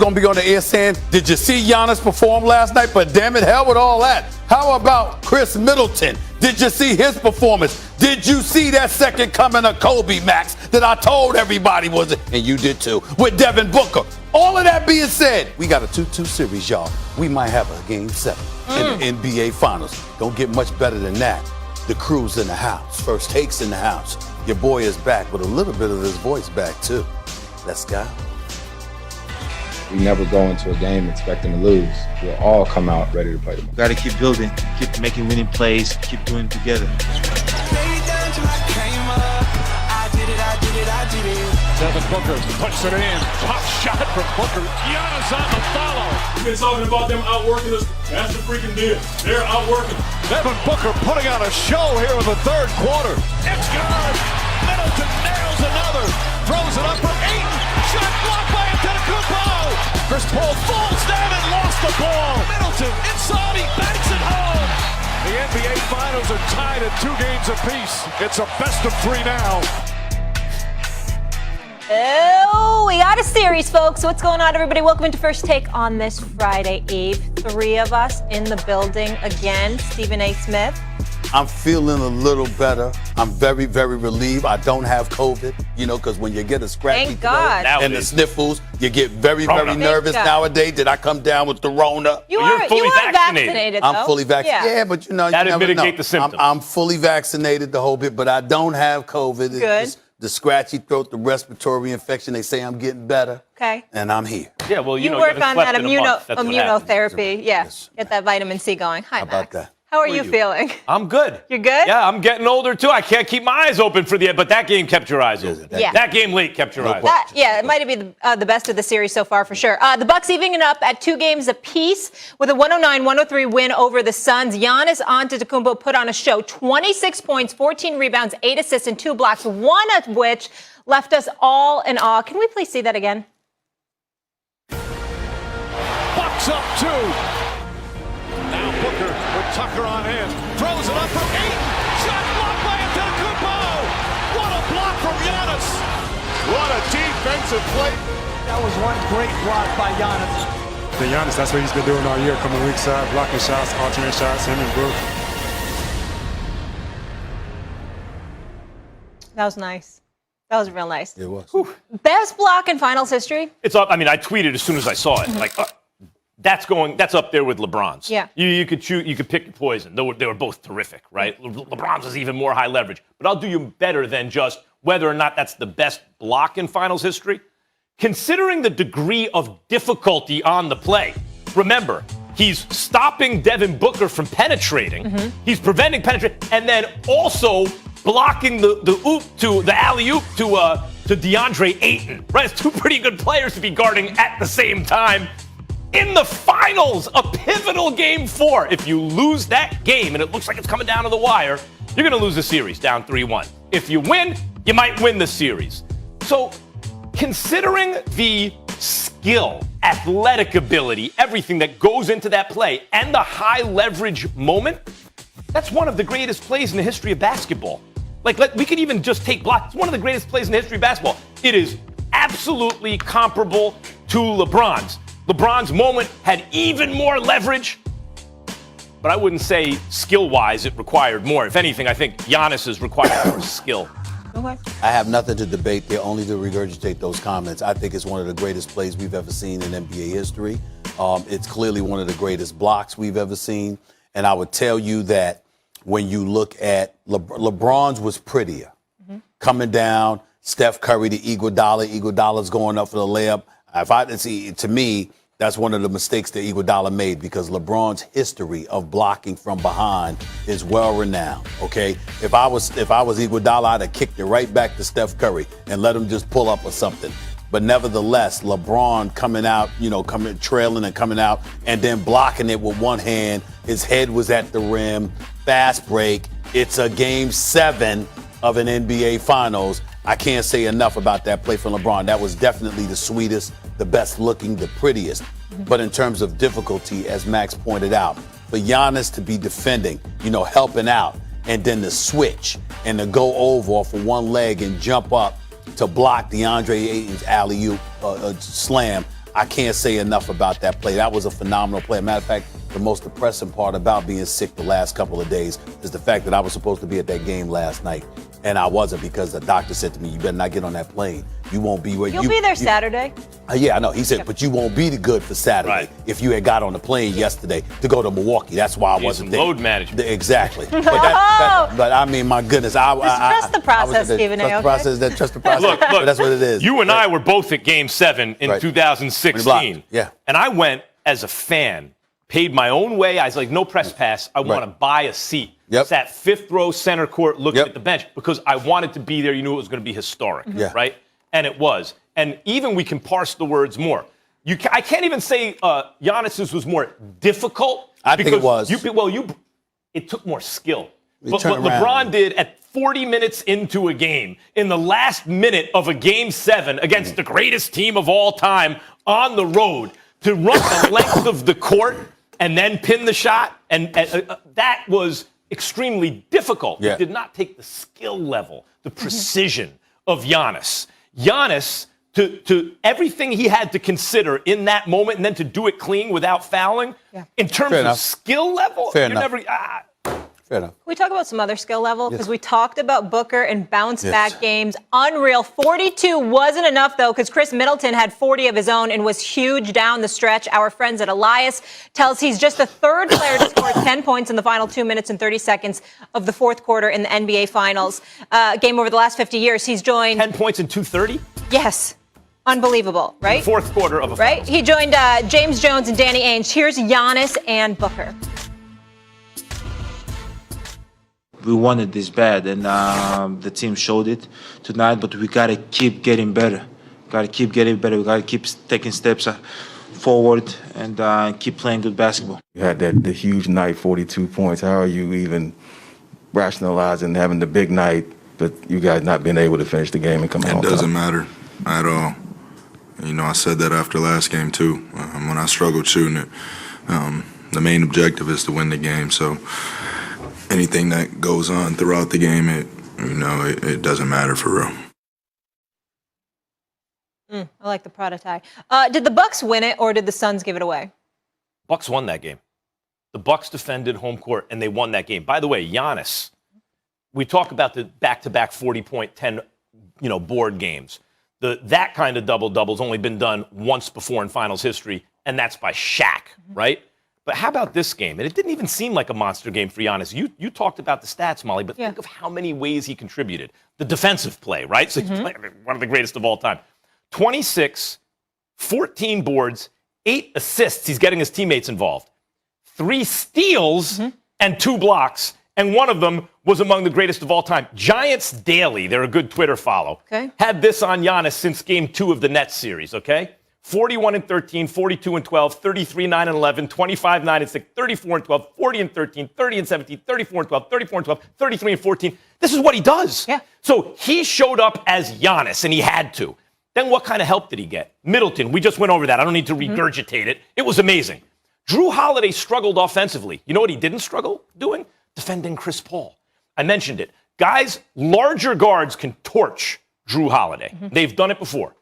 going to be on the ESPN. Did you see Giannis perform last night? But damn it, hell with all that. How about Chris Middleton? Did you see his performance? Did you see that second coming of Kobe, Max, that I told everybody was it? And you did too, with Devin Booker. All of that being said, we got a 2-2 series, y'all. We might have a Game 7 in the NBA Finals. Don't get much better than that. The crew's in the house. First Take's in the house. Your boy is back with a little bit of his voice back, too. Let's go. We never go into a game expecting to lose. We'll all come out ready to play tomorrow. Got to keep building, keep making winning plays, keep doing it together. Devin Booker puts it in. Tough shot from Booker. Giannis on the follow. We've been talking about them outworking us. That's the freaking deal. They're outworking. Devin Booker putting on a show here in the third quarter. It's good. Middleton nails another. Throws it up for Ayton. Shot blocked by Antetokounmpo. Chris Paul falls down and lost the ball. Middleton inside. He banks it home. The NBA Finals are tied at 2 games apiece. It's a best of 3 now. Oh, we got a series, folks. What's going on, everybody? Welcome into First Take on this Friday Eve. 3 of us in the building again. Stephen A. Smith. I'm feeling a little better. I'm very, very relieved. I don't have COVID, because when you get a scratchy Thank throat God. and the sniffles, you get very, very nervous nowadays. Did I come down with the Rona? You are vaccinated, though. I'm fully vaccinated. Yeah, but That'd you never mitigate know. the symptoms. I'm fully vaccinated the whole bit, but I don't have COVID. Good. It's the scratchy throat, the respiratory infection. They say I'm getting better. Okay. And I'm here. Yeah, well, you know, work you on that immunotherapy. immunotherapy. Yeah. Get that vitamin C going. Hi, How Max. about that? How are you feeling? I'm good. You're good? Yeah, I'm getting older too. I can't keep my eyes open for but that game kept your eyes open. Yeah. That game late kept your eyes open. It might be the best of the series so far for sure. The Bucks evening up at 2 games apiece with a 109-103 win over the Suns. Giannis Antetokounmpo put on a show. 26 points, 14 rebounds, 8 assists, and 2 blocks, one of which left us all in awe. Can we please see that again? Bucks up 2. Now Booker with Tucker on in. Throws it up for Ayton. Shot blocked by Antetokounmpo. What a block from Giannis. What a defensive play. That was one great block by Giannis. The Giannis, that's what he's been doing all year, coming weak side, blocking shots, alternate shots, him and Brook. That was nice. That was real nice. It was. Whew. Best block in finals history? It's up. I mean, I tweeted as soon as I saw it. That's up there with LeBron's. Yeah. You could pick your poison. They were both terrific, right? LeBron's is even more high leverage. But I'll do you better than just whether or not that's the best block in finals history. Considering the degree of difficulty on the play, remember, he's stopping Devin Booker from penetrating. Mm-hmm. He's preventing penetration, and then also blocking the alley-oop to DeAndre Ayton. Right? It's 2 pretty good players to be guarding at the same time. In the finals, a pivotal game 4. If you lose that game, and it looks like it's coming down to the wire, you're going to lose the series down 3-1. If you win, you might win the series. So, considering the skill, athletic ability, everything that goes into that play, and the high leverage moment, that's one of the greatest plays in the history of basketball. We could even just take blocks. It's one of the greatest plays in the history of basketball. It is absolutely comparable to LeBron's. LeBron's moment had even more leverage, but I wouldn't say skill-wise it required more. If anything, I think Giannis's required more skill. Okay. I have nothing to debate there, only to regurgitate those comments. I think it's one of the greatest plays we've ever seen in NBA history. It's clearly one of the greatest blocks we've ever seen. And I would tell you that when you look at LeBron's was prettier. Mm-hmm. Coming down, Steph Curry, the Iguodala's going up for the layup. To me, that's one of the mistakes that Iguodala made because LeBron's history of blocking from behind is well renowned. Okay, if I was Iguodala, I'd have kicked it right back to Steph Curry and let him just pull up or something. But nevertheless, LeBron coming out, trailing and coming out and then blocking it with one hand. His head was at the rim. Fast break. It's a game 7 of an NBA Finals. I can't say enough about that play from LeBron. That was definitely the sweetest, the best looking, the prettiest. Mm-hmm. But in terms of difficulty, as Max pointed out, for Giannis to be defending, helping out, and then to switch and to go over off of one leg and jump up to block DeAndre Ayton's alley-oop slam, I can't say enough about that play. That was a phenomenal play. Matter of fact, the most depressing part about being sick the last couple of days is the fact that I was supposed to be at that game last night, and I wasn't because the doctor said to me, "You better not get on that plane. You won't be where You'll be there Saturday." Yeah, I know. He said, but you won't be good for Saturday Right. if you had got on the plane yesterday to go to Milwaukee. That's why I Need wasn't some there. load management. Exactly. But I mean, my goodness. Trust the process, Stephen A. Trust the process. Look, But that's what it is. You and I were both at Game 7 in Right. 2016. Yeah. And I went as a fan, paid my own way. I was like, no press pass. I want to buy a seat. Yep. Sat fifth row center court looking Yep. at the bench because I wanted to be there. You knew it was going to be historic, Yeah. right? And it was. And even we can parse the words more. I can't even say Giannis's was more difficult. I think it was. It took more skill. He But what turned around. LeBron did at 40 minutes into a game, in the last minute of a Game 7 against the greatest team of all time on the road, to run the length of the court and then pin the shot, and that was extremely difficult. Yeah. It did not take the skill level, the precision of Giannis. Giannis, to everything he had to consider in that moment and then to do it clean without fouling, in terms Fair of enough. skill level, Fair you're enough. never... Fair enough. Can we talk about some other skill level? Because we talked about Booker and bounce-back Yes. games. Unreal. 42 wasn't enough, though, because Chris Middleton had 40 of his own and was huge down the stretch. Our friends at Elias tells he's just the third player to score 10 points in the final 2 minutes and 30 seconds of the fourth quarter in the NBA Finals. Game over the last 50 years. He's joined... 10 points in 2:30? Yes. Unbelievable, right? Fourth quarter of a Right? finals. He joined James Jones and Danny Ainge. Here's Giannis and Booker. We wanted this bad, and the team showed it tonight. But we gotta keep getting better. We gotta keep taking steps forward and keep playing good basketball. You had the huge night, 42 points. How are you even rationalizing having the big night, but you guys not being able to finish the game and come home? It doesn't matter at all. You know, I said that after last game too. When I struggled shooting it, the main objective is to win the game. So anything that goes on throughout the game, it doesn't matter for real. I like the prototype. Did the Bucks win it, or did the Suns give it away? Bucks won that game. The Bucks defended home court, and they won that game. By the way, Giannis, we talk about the back-to-back 40-point, 10, board games. That kind of double-double's only been done once before in finals history, and that's by Shaq, right? But how about this game? And it didn't even seem like a monster game for Giannis. You talked about the stats, Molly, but think of how many ways he contributed. The defensive play, right? So he's one of the greatest of all time. 26, 14 boards, 8 assists. He's getting his teammates involved. 3 steals and 2 blocks. And one of them was among the greatest of all time. Giants Daily, they're a good Twitter follow, had this on Giannis since game 2 of the Nets series, okay? 41-13, 42-12, 33-9-11, 25-9-6, 34-12, 40-13, 30-17, 34-12, 34-12, 33-14. This is what he does. Yeah. So he showed up as Giannis, and he had to. Then what kind of help did he get? Middleton, we just went over that. I don't need to regurgitate it. It was amazing. Drew Holiday struggled offensively. You know what he didn't struggle doing? Defending Chris Paul. I mentioned it. Guys, larger guards can torch Drew Holiday. They've done it before.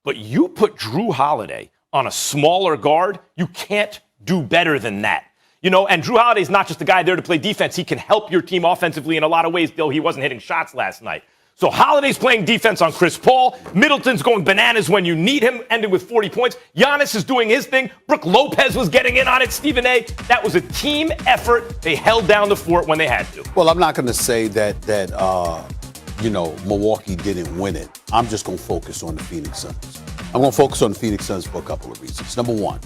But you put Drew Holiday on a smaller guard, you can't do better than that. And Drew Holiday's not just a guy there to play defense. He can help your team offensively in a lot of ways, though he wasn't hitting shots last night. So Holiday's playing defense on Chris Paul. Middleton's going bananas when you need him, ended with 40 points. Giannis is doing his thing. Brook Lopez was getting in on it. Stephen A. That was a team effort. They held down the fort when they had to. Well, I'm not going to say that Milwaukee didn't win it. I'm just going to focus on the Phoenix Suns. I'm going to focus on the Phoenix Suns for a couple of reasons. Number one,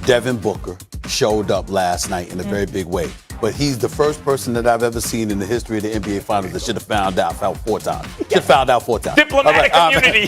Devin Booker showed up last night in a very big way. But he's the first person that I've ever seen in the history of the NBA Finals that should have found out 4 times. Should have found out 4 times. Diplomatic immunity.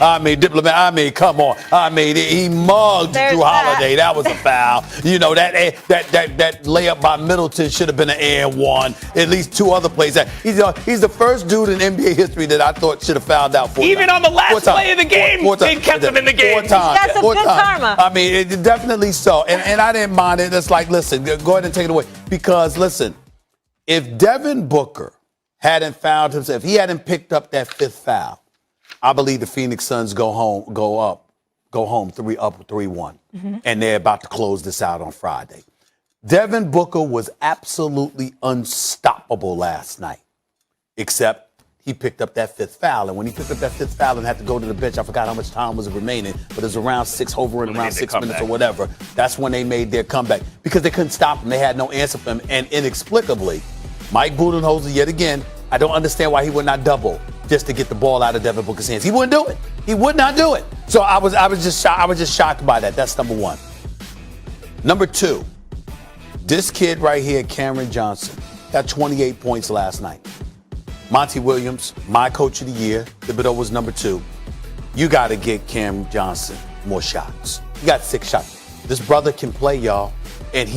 Come on. He mugged Drew Holiday. That was a foul. That layup by Middleton should have been an and one. At least 2 other plays. He's the first dude in NBA history that I thought should have found out 4 times. Even on the last play of the game, they kept him in the game. 4 times. That's a good karma. I mean, it definitely so. And I didn't mind it. It's like, listen, go ahead and take it away. Because, listen, if Devin Booker hadn't found himself, if he hadn't picked up that 5th foul, I believe the Phoenix Suns go up go home up 3-1. And they're about to close this out on Friday. Devin Booker was absolutely unstoppable last night, except he picked up that fifth foul. And when he picked up that fifth foul and had to go to the bench, I forgot how much time was remaining, but it was around 6 minutes or whatever. That's when they made their comeback because they couldn't stop him. They had no answer for him. And inexplicably, Mike Budenholzer, yet again, I don't understand why he would not double just to get the ball out of Devin Booker's hands. He wouldn't do it. He would not do it. So I was just shocked by that. That's number one. Number two, this kid right here, Cameron Johnson, got 28 points last night. Monty Williams, my coach of the year. Thibodeau was number 2. You got to get Cam Johnson more shots. He got 6 shots. This brother can play, y'all, and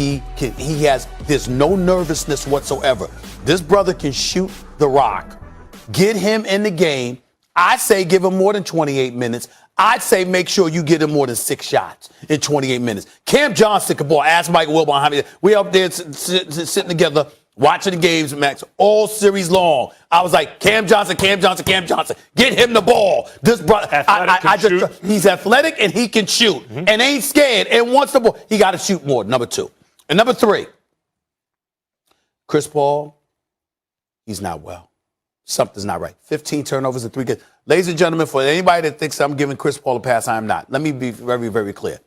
there's no nervousness whatsoever. This brother can shoot the rock. Get him in the game. I'd say give him more than 28 minutes. I'd say make sure you get him more than 6 shots in 28 minutes. Cam Johnson can ball. Ask Mike Wilbon how many. We up there sitting together watching the games, Max, all series long. I was like, Cam Johnson. Get him the ball. This brother, he's athletic and he can shoot and ain't scared and wants the ball. He got to shoot more, number 2. And number 3, Chris Paul, he's not well. Something's not right. 15 turnovers in 3 games. Ladies and gentlemen, for anybody that thinks I'm giving Chris Paul a pass, I am not. Let me be very, very clear.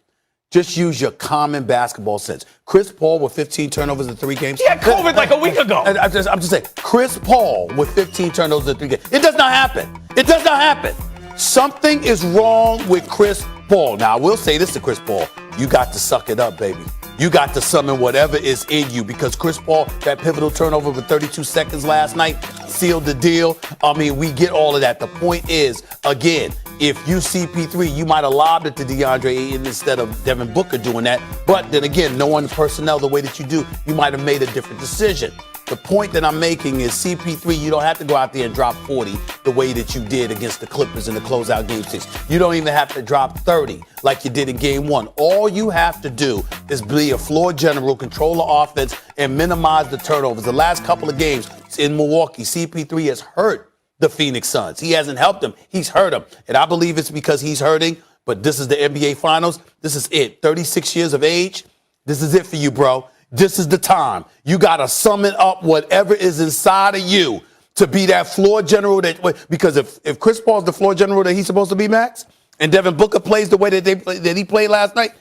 Just use your common basketball sense. Chris Paul with 15 turnovers in 3 games. He had COVID like a week ago. I'm just saying, Chris Paul with 15 turnovers in 3 games. It does not happen. It does not happen. Something is wrong with Chris Paul. Now, I will say this to Chris Paul. You got to suck it up, baby. You got to summon whatever is in you because Chris Paul, that pivotal turnover with 32 seconds last night, sealed the deal. I mean, we get all of that. The point is, again, if you CP3, you might have lobbed it to DeAndre Ayton instead of Devin Booker doing that. But then again, knowing the personnel the way that you do, you might have made a different decision. The point that I'm making is CP3, you don't have to go out there and drop 40 the way that you did against the Clippers in the closeout game 6. You don't even have to drop 30 like you did in game 1. All you have to do is be a floor general, control the offense, and minimize the turnovers. The last couple of games in Milwaukee, CP3 has hurt the Phoenix Suns. He hasn't helped them. He's hurt them. And I believe it's because he's hurting, but this is the NBA Finals. This is it. 36 years of age. This is it for you, bro. This is the time. You got to summon up whatever is inside of you to be that floor general. Because if Chris Paul's the floor general that he's supposed to be, Max, and Devin Booker plays the way that he played last night,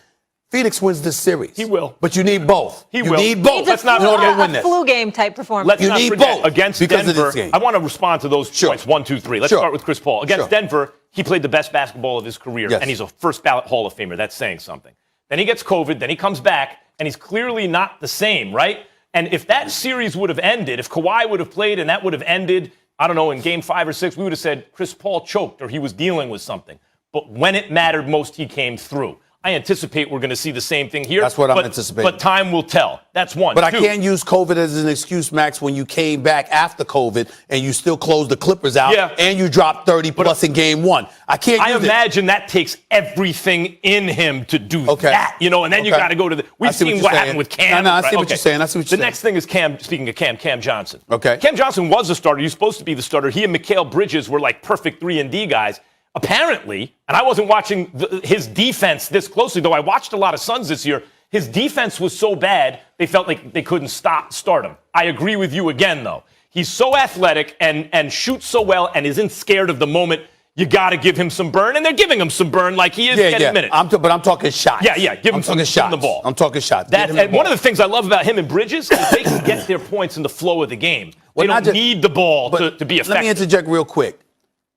Phoenix wins this series. He will. But you need both. He you will. need both. Let's not forget a flu game type performance. Let's you not need forget, both against because Denver, of this game. I want to respond to those points, 1, 2, 3. Let's start with Chris Paul. Against Denver, he played the best basketball of his career, and he's a first-ballot Hall of Famer. That's saying something. Then he gets COVID, then he comes back, and he's clearly not the same, right? And if that series would have ended, if Kawhi would have played and that would have ended, I don't know, in game 5 or 6, we would have said Chris Paul choked or he was dealing with something. But when it mattered most, he came through. I anticipate we're going to see the same thing here. That's what I'm anticipating. But time will tell. That's one. But 2. I can't use COVID as an excuse, Max, when you came back after COVID and you still closed the Clippers out and you dropped 30 plus in game 1. I can't use it. I imagine that takes everything in him to do that, you know, and then you got to go to the – we've seen what happened with Cam. No, I see what you're saying. I see what you're saying. The next thing is Cam, speaking of Cam Johnson. Okay. Cam Johnson was a starter. He was supposed to be the starter. He and Mikal Bridges were like perfect 3-and-D guys. Apparently, and I wasn't watching his defense this closely, though I watched a lot of Suns this year, his defense was so bad, they felt like they couldn't start him. I agree with you again, though. He's so athletic and shoots so well and isn't scared of the moment. You got to give him some burn, and they're giving him some burn like he is getting minutes. But I'm talking shots. Yeah, give him some shots. The ball. I'm talking shots. And one of the things I love about him and Bridges is they can get their points in the flow of the game. They don't need the ball to be effective. Let me interject real quick.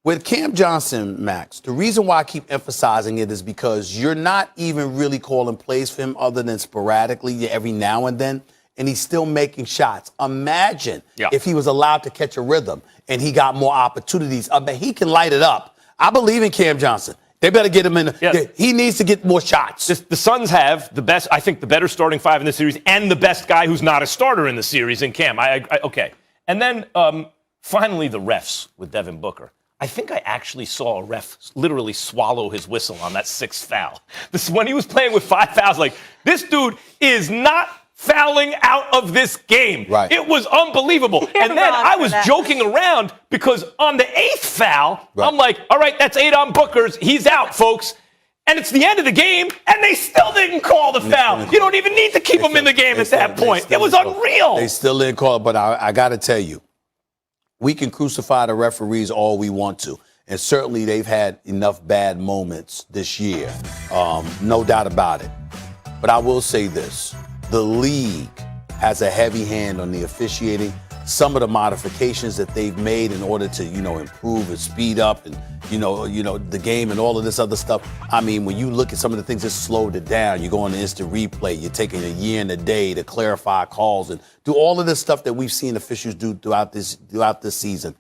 With Cam Johnson, Max, the reason why I keep emphasizing it is because you're not even really calling plays for him other than sporadically every now and then, and he's still making shots. Imagine if he was allowed to catch a rhythm and he got more opportunities. I bet he can light it up. I believe in Cam Johnson. They better get him in. He needs to get more shots. The Suns have the best, I think, the better starting 5 in the series and the best guy who's not a starter in the series in Cam. Okay. And then finally the refs with Devin Booker. I think I actually saw a ref literally swallow his whistle on that 6th foul. When he was playing with 5 fouls, like, this dude is not fouling out of this game. Right. It was unbelievable. And then I was joking around because on the 8th foul, I'm like, all right, that's 8 on Booker's. He's out, folks. And it's the end of the game, and they still didn't call the foul. You don't even need to keep them in the game at that point. It was unreal. They still didn't call it, but I got to tell you, we can crucify the referees all we want to. And certainly they've had enough bad moments this year. No doubt about it. But I will say this. The league has a heavy hand on the officiating. Some of the modifications that they've made in order to, improve and speed up and, the game and all of this other stuff. I mean, when you look at some of the things that slowed it down, you go on the instant replay, you're taking a year and a day to clarify calls and do all of this stuff that we've seen officials do throughout this season.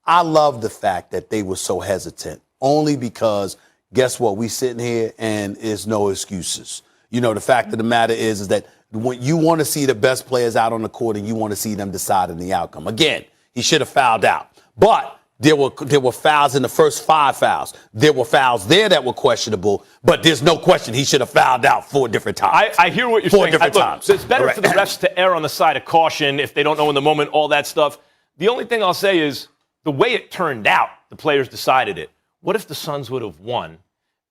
I love the fact that they were so hesitant, only because guess what? We sitting here and there's no excuses. The fact of the matter is that when you want to see the best players out on the court and you want to see them deciding the outcome. Again, he should have fouled out. But there were fouls in the first 5 fouls. There were fouls there that were questionable, but there's no question he should have fouled out 4 different times. I hear what you're saying. 4 different times. It's better for the refs to err on the side of caution if they don't know in the moment, all that stuff. The only thing I'll say is the way it turned out, the players decided it. What if the Suns would have won?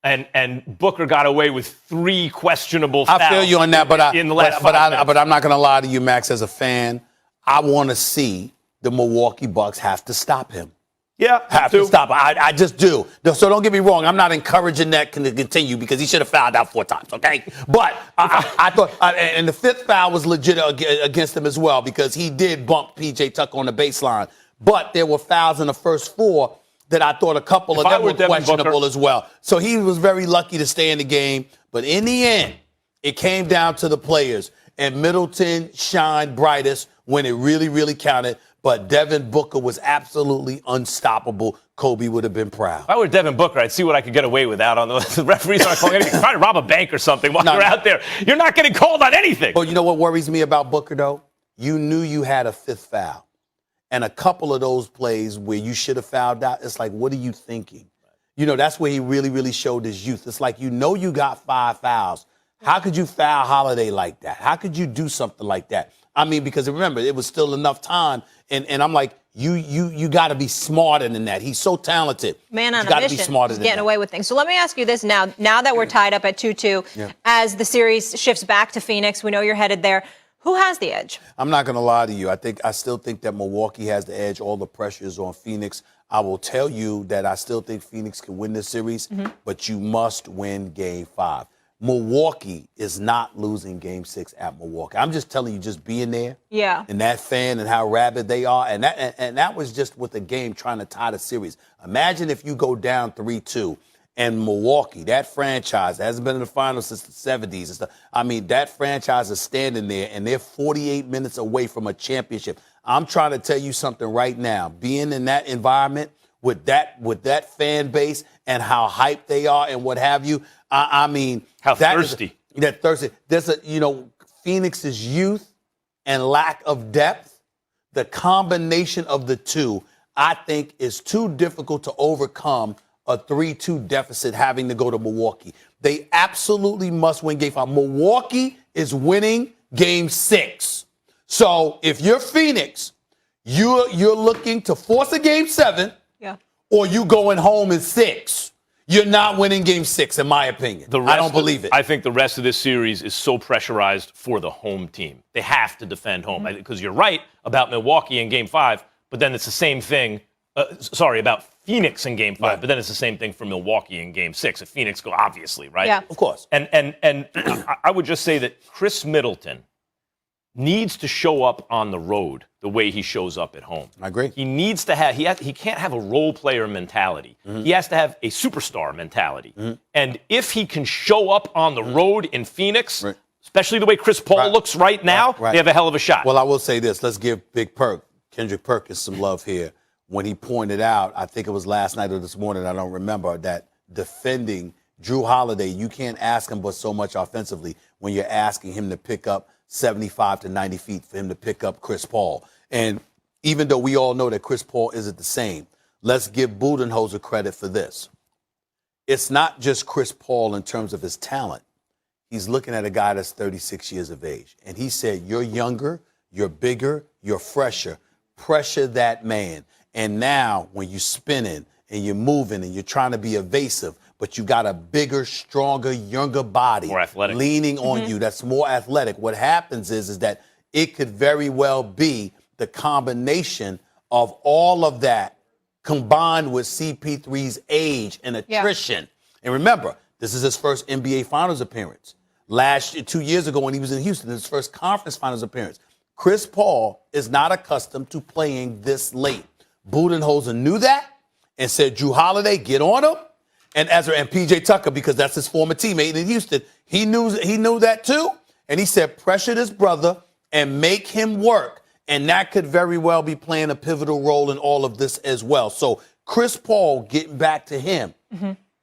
And Booker got away with 3 questionable fouls. I feel you on that, but in the last 5 minutes. But I'm not going to lie to you, Max. As a fan, I want to see the Milwaukee Bucks have to stop him. Yeah, have to stop. I just do. So don't get me wrong. I'm not encouraging that to continue because he should have fouled out 4 times. Okay, but I thought, and the 5th foul was legit against him as well because he did bump PJ Tucker on the baseline. But there were fouls in the first 4. That I thought a couple of them were questionable as well. So he was very lucky to stay in the game. But in the end, it came down to the players. And Middleton shined brightest when it really, really counted. But Devin Booker was absolutely unstoppable. Kobe would have been proud. If I were Devin Booker, I'd see what I could get away with out on the referees aren't calling anything. Trying to rob a bank or something while you're out there. You're not getting called on anything. But you know what worries me about Booker, though? You knew you had a 5th foul. And a couple of those plays where you should have fouled out, it's like, what are you thinking? That's where he really, really showed his youth. It's like, you got 5 fouls. How could you foul Holiday like that? How could you do something like that? I mean, because remember, it was still enough time. And I'm like, you got to be smarter than that. He's so talented. Man on a mission. He's getting away with things. So let me ask you this now. Now that we're tied up at 2-2, as the series shifts back to Phoenix, we know you're headed there. Who has the edge? I'm not going to lie to you. I still think that Milwaukee has the edge. All the pressure is on Phoenix. I will tell you that I still think Phoenix can win this series, but you must win Game 5. Milwaukee is not losing Game 6 at Milwaukee. I'm just telling you, just being there, and that fan and how rabid they are, and that was just with the game trying to tie the series. Imagine if you go down 3-2. And Milwaukee, that franchise that hasn't been in the finals since the 70s and stuff. I mean, that franchise is standing there, and they're 48 minutes away from a championship. I'm trying to tell you something right now. Being in that environment with that fan base and how hyped they are and what have you, I mean, how thirsty. That thirsty. There's Phoenix's youth and lack of depth. The combination of the two, I think, is too difficult to overcome. A 3-2 deficit having to go to Milwaukee. They absolutely must win Game 5. Milwaukee is winning Game 6. So if you're Phoenix, you're looking to force a Game 7, or you going home in 6. You're not winning Game 6, in my opinion. I don't believe it. I think the rest of this series is so pressurized for the home team. They have to defend home. Because you're right about Milwaukee in Game 5, but then it's the same thing. About Phoenix in Game 5, but then it's the same thing for Milwaukee in Game 6. If Phoenix go, obviously, right? Yeah. Of course. And I would just say that Chris Middleton needs to show up on the road the way he shows up at home. I agree. He needs to have, he can't have a role player mentality. He has to have a superstar mentality. And if he can show up on the road in Phoenix, especially the way Chris Paul looks right now, they have a hell of a shot. Well, I will say this. Let's give Kendrick Perkins, some love here. When he pointed out, I think it was last night or this morning, I don't remember, that defending Drew Holiday, you can't ask him but so much offensively when you're asking him to pick up 75 to 90 feet for him to pick up Chris Paul. And even though we all know that Chris Paul isn't the same, let's give Budenholzer credit for this. It's not just Chris Paul in terms of his talent. He's looking at a guy that's 36 years of age. And he said, you're younger, you're bigger, you're fresher. Pressure that man. And now when you spinning and you're moving and you're trying to be evasive, but you got a bigger, stronger, younger body more athletic, leaning on you that's more athletic. What happens is that it could very well be the combination of all of that combined with CP3's age and attrition. And remember, this is his first NBA Finals appearance. 2 years ago when he was in Houston, his first conference finals appearance. Chris Paul is not accustomed to playing this late. Budenholzer knew that and said, Drew Holiday, get on him. And PJ Tucker, because that's his former teammate in Houston, he knew that too. And he said, pressure this brother and make him work. And that could very well be playing a pivotal role in all of this as well. So Chris Paul, getting back to him,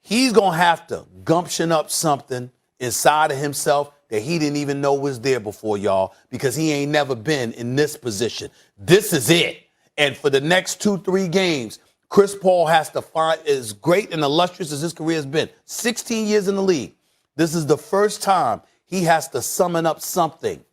he's going to have to gumption up something inside of himself that he didn't even know was there before, y'all, because he ain't never been in this position. This is it. And for the next 2-3 games, Chris Paul has to find, as great and illustrious as his career has been, 16 years in the league, this is the first time he has to summon up something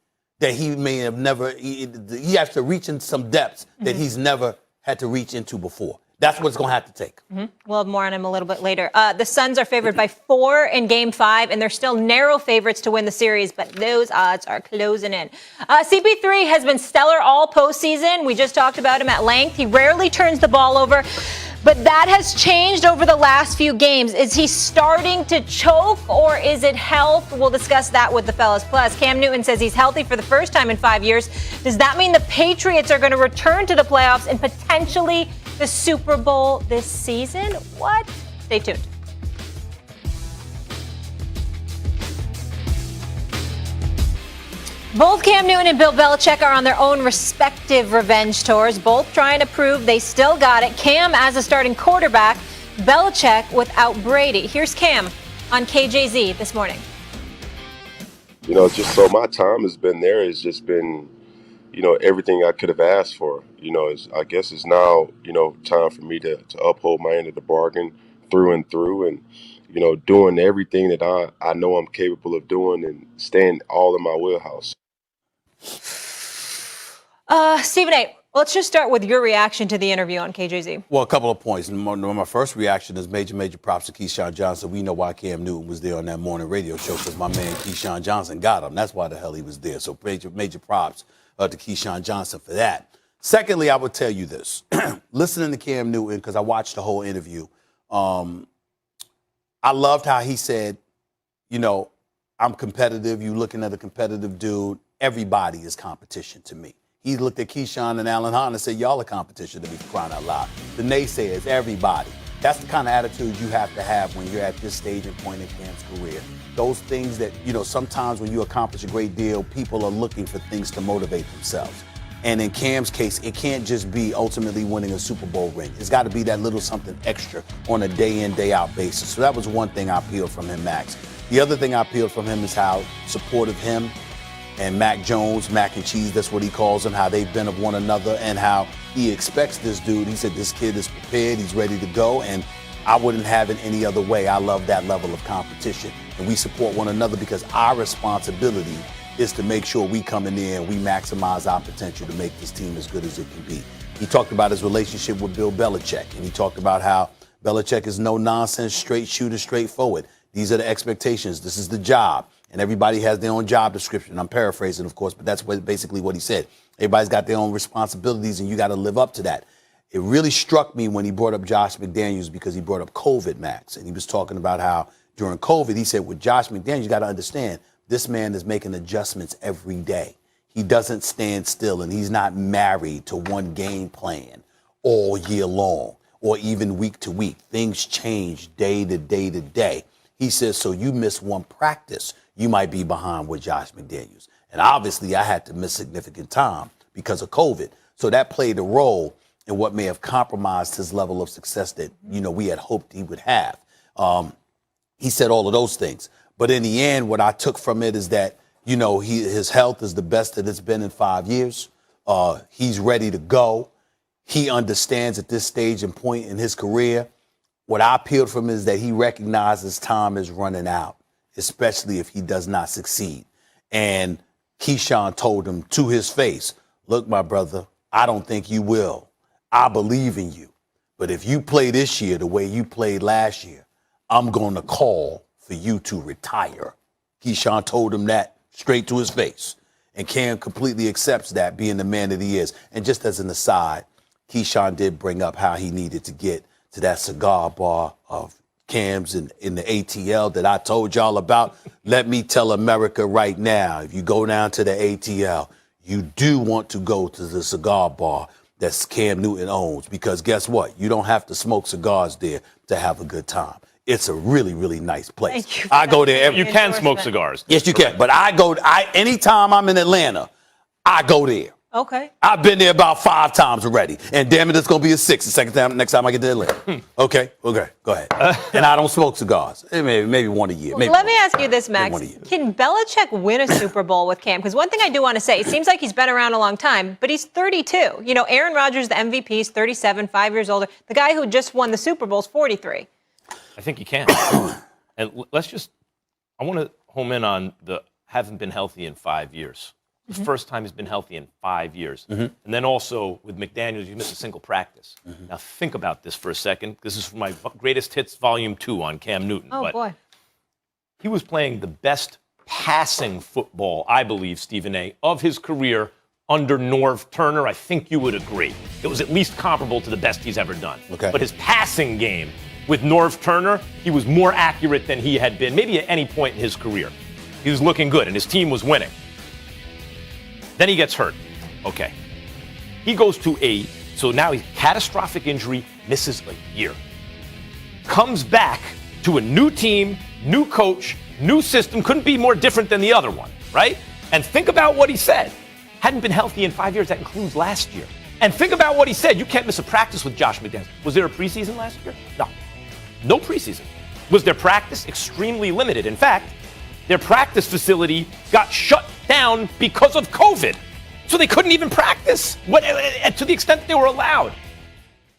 that he may have never, he has to reach in some depths that he's never had to reach into before. That's what it's going to have to take. We'll have more on him a little bit later. The Suns are favored by 4 in Game 5, and they're still narrow favorites to win the series, but those odds are closing in. CP3 has been stellar all postseason. We just talked about him at length. He rarely turns the ball over, but that has changed over the last few games. Is he starting to choke, or is it health? We'll discuss that with the fellas. Plus, Cam Newton says he's healthy for the first time in 5 years. Does that mean the Patriots are going to return to the playoffs and potentially the Super Bowl this season? What? Stay tuned. Both Cam Newton and Bill Belichick are on their own respective revenge tours, both trying to prove they still got it. Cam as a starting quarterback, Belichick without Brady. Here's Cam on KJZ this morning. You know, just so my time has been there. It's just been, you know, everything I could have asked for. You know, I guess it's now, you know, time for me to uphold my end of the bargain through and through, and, you know, doing everything that I know I'm capable of doing and staying all in my wheelhouse. Stephen A., let's just start with your reaction to the interview on KJZ. Well, a couple of points. My first reaction is major props to Keyshawn Johnson. We know why Cam Newton was there on that morning radio show, because my man Keyshawn Johnson got him. That's why the hell he was there. So major props to Keyshawn Johnson for that. Secondly, I would tell you this. Listening to Cam Newton, because I watched the whole interview, I loved how he said, you know, I'm competitive. You looking at a competitive dude. Everybody is competition to me. He looked at Keyshawn and Alan Hahn and said, y'all are competition to me, for crying out loud. The naysayers, everybody. That's the kind of attitude you have to have when you're at this stage and point in Cam's career. Those things that, you know, sometimes when you accomplish a great deal, people are looking for things to motivate themselves. And in Cam's case, it can't just be ultimately winning a Super Bowl ring. It's got to be that little something extra on a day-in, day-out basis. So that was one thing I peeled from him, Max. The other thing I peeled from him is how supportive him and Mac Jones, Mac and Cheese, that's what he calls him, how they've been of one another and how he expects this dude. He said this kid is prepared, he's ready to go, and I wouldn't have it any other way. I love that level of competition. And we support one another because our responsibility is to make sure we come in there and we maximize our potential to make this team as good as it can be. He talked about his relationship with Bill Belichick, and he talked about how Belichick is no nonsense, straight shooter, straightforward. These are the expectations. This is the job. And everybody has their own job description. I'm paraphrasing, of course, but that's basically what he said. Everybody's got their own responsibilities, and you got to live up to that. It really struck me when he brought up Josh McDaniels, because he brought up COVID, Max. And he was talking about how during COVID, he said, with Josh McDaniels, you got to understand, this man is making adjustments every day. He doesn't stand still, and he's not married to one game plan all year long or even week to week. Things change day to day to day. He says, so you miss one practice, you might be behind with Josh McDaniels. And obviously, I had to miss significant time because of COVID. So that played a role in what may have compromised his level of success that, you know, we had hoped he would have. He said all of those things. But in the end, what I took from it is that, you know, his health is the best that it's been in 5 years. He's ready to go. He understands at this stage and point in his career. What I peeled from is that he recognizes time is running out, especially if he does not succeed. And Keyshawn told him to his face, look, my brother, I don't think you will. I believe in you. But if you play this year the way you played last year, I'm going to call for you to retire. Keyshawn told him that straight to his face. And Cam completely accepts that, being the man that he is. And just as an aside, Keyshawn did bring up how he needed to get to that cigar bar of Cam's in the ATL that I told y'all about. Let me tell America right now, if you go down to the ATL, you do want to go to the cigar bar that Cam Newton owns, because guess what? You don't have to smoke cigars there to have a good time. It's a really, really nice place. Thank you. I go there. You can smoke cigars. Yes, you can. But anytime I'm in Atlanta, I go there. Okay. I've been there about 5 times already. And damn it, it's going to be a 6th next time I get to Atlanta. Okay, go ahead. And I don't smoke cigars. Maybe one a year. Well, let me ask you this, Max. Can Belichick win a Super Bowl with Cam? Because one thing I do want to say, it seems like he's been around a long time, but he's 32. You know, Aaron Rodgers, the MVP, is 37, 5 years older. The guy who just won the Super Bowl is 43. I think you can. And I want to home in on the haven't been healthy in 5 years. The first time he's been healthy in 5 years. And then also with McDaniels, you missed a single practice. Now think about this for a second. This is my Greatest Hits Volume 2 on Cam Newton. Oh, boy. He was playing the best passing football, I believe, Stephen A., of his career under Norv Turner. I think you would agree. It was at least comparable to the best he's ever done. Okay. But his passing game with Norv Turner, he was more accurate than he had been maybe at any point in his career. He was looking good, and his team was winning. Then he gets hurt. Okay. He goes to so now he's catastrophic injury, misses a year. Comes back to a new team, new coach, new system, couldn't be more different than the other one, right? And think about what he said. Hadn't been healthy in 5 years, that includes last year. And think about what he said. You can't miss a practice with Josh McDaniels. Was there a preseason last year? No. No preseason. Was their practice? Extremely limited. In fact, their practice facility got shut down because of COVID. So they couldn't even practice to the extent that they were allowed.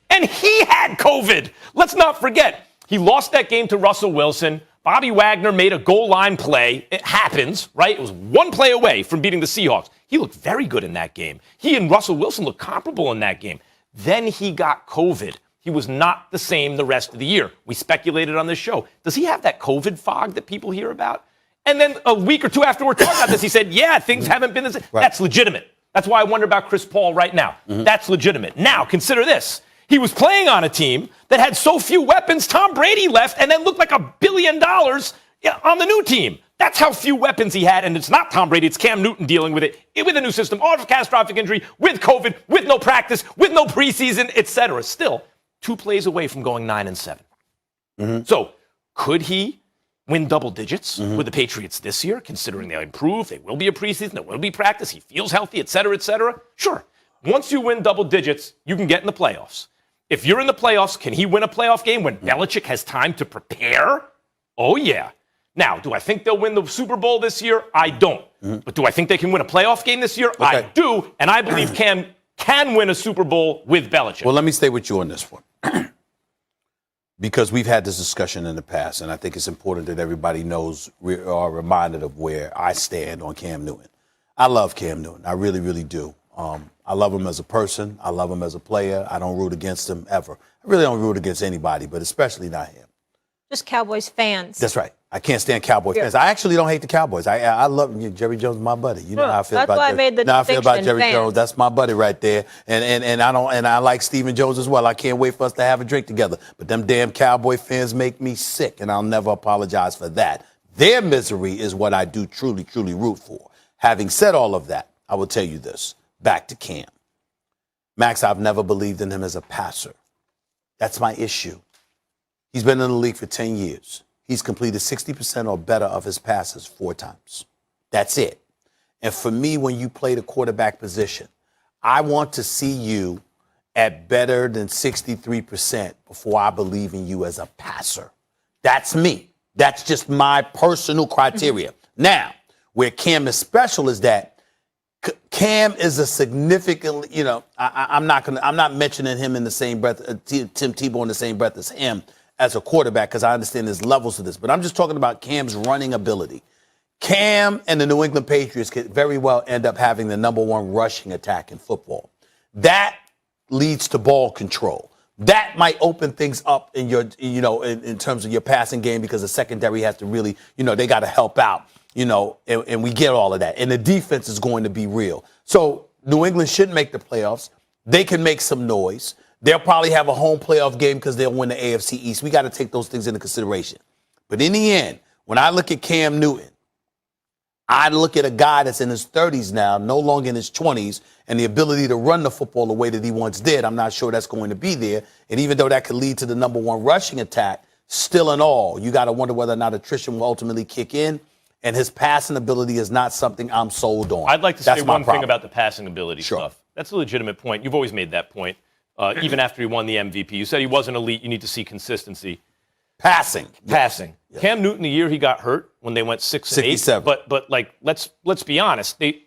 And he had COVID. Let's not forget, he lost that game to Russell Wilson. Bobby Wagner made a goal line play. It happens, right? It was one play away from beating the Seahawks. He looked very good in that game. He and Russell Wilson looked comparable in that game. Then he got COVID. He was not the same the rest of the year. We speculated on this show. Does he have that COVID fog that people hear about? And then a week or two after we're talking about this, he said, yeah, things haven't been the same. Right. That's legitimate. That's why I wonder about Chris Paul right now. That's legitimate. Now, consider this. He was playing on a team that had so few weapons, Tom Brady left and then looked like $1 billion on the new team. That's how few weapons he had, and it's not Tom Brady, it's Cam Newton dealing with it, with a new system, all of catastrophic injury, with COVID, with no practice, with no preseason, etc. Still, 2 plays away from going 9-7. So, could he win double digits with the Patriots this year, considering they improve, they will be a preseason, there will be practice, he feels healthy, etc., etc.? Sure. Once you win double digits, you can get in the playoffs. If you're in the playoffs, can he win a playoff game when Belichick has time to prepare? Oh, yeah. Now, do I think they'll win the Super Bowl this year? I don't. But do I think they can win a playoff game this year? Okay. I do, and I believe Cam can win a Super Bowl with Belichick. Well, let me stay with you on this one. Because we've had this discussion in the past, and I think it's important that everybody knows, we are reminded of where I stand on Cam Newton. I love Cam Newton. I really, really do. I love him as a person. I love him as a player. I don't root against him ever. I really don't root against anybody, but especially not him. Just Cowboys fans. That's right. I can't stand Cowboys fans. I actually don't hate the Cowboys. I love Jerry Jones, my buddy. You know how I feel about I feel about Jerry Jones. That's my buddy right there. And I like Stephen Jones as well. I can't wait for us to have a drink together. But them damn Cowboy fans make me sick, and I'll never apologize for that. Their misery is what I do truly, truly root for. Having said all of that, I will tell you this. Back to Cam. Max, I've never believed in him as a passer. That's my issue. He's been in the league for 10 years. He's completed 60% or better of his passes 4 times. That's it. And for me, when you play the quarterback position, I want to see you at better than 63% before I believe in you as a passer. That's me. That's just my personal criteria. Now, where Cam is special is that Cam is a significantly, I'm not mentioning him in the same breath, Tim Tebow in the same breath as him as a quarterback, because I understand there's levels to this. But I'm just talking about Cam's running ability. Cam and the New England Patriots could very well end up having the #1 rushing attack in football. That leads to ball control. That might open things up in your, in terms of your passing game, because the secondary has to really, they got to help out, and we get all of that. And the defense is going to be real. So New England shouldn't make the playoffs. They can make some noise. They'll probably have a home playoff game because they'll win the AFC East. We got to take those things into consideration. But in the end, when I look at Cam Newton, I look at a guy that's in his 30s now, no longer in his 20s, and the ability to run the football the way that he once did. I'm not sure that's going to be there. And even though that could lead to the number one rushing attack, still in all, you got to wonder whether or not attrition will ultimately kick in. And his passing ability is not something I'm sold on. I'd like to say one thing about the passing ability stuff. That's a legitimate point. You've always made that point, even after he won the MVP. You said he wasn't elite. You need to see consistency. Passing. Yes. Cam Newton, the year he got hurt when they went 6-8. But like let's be honest, they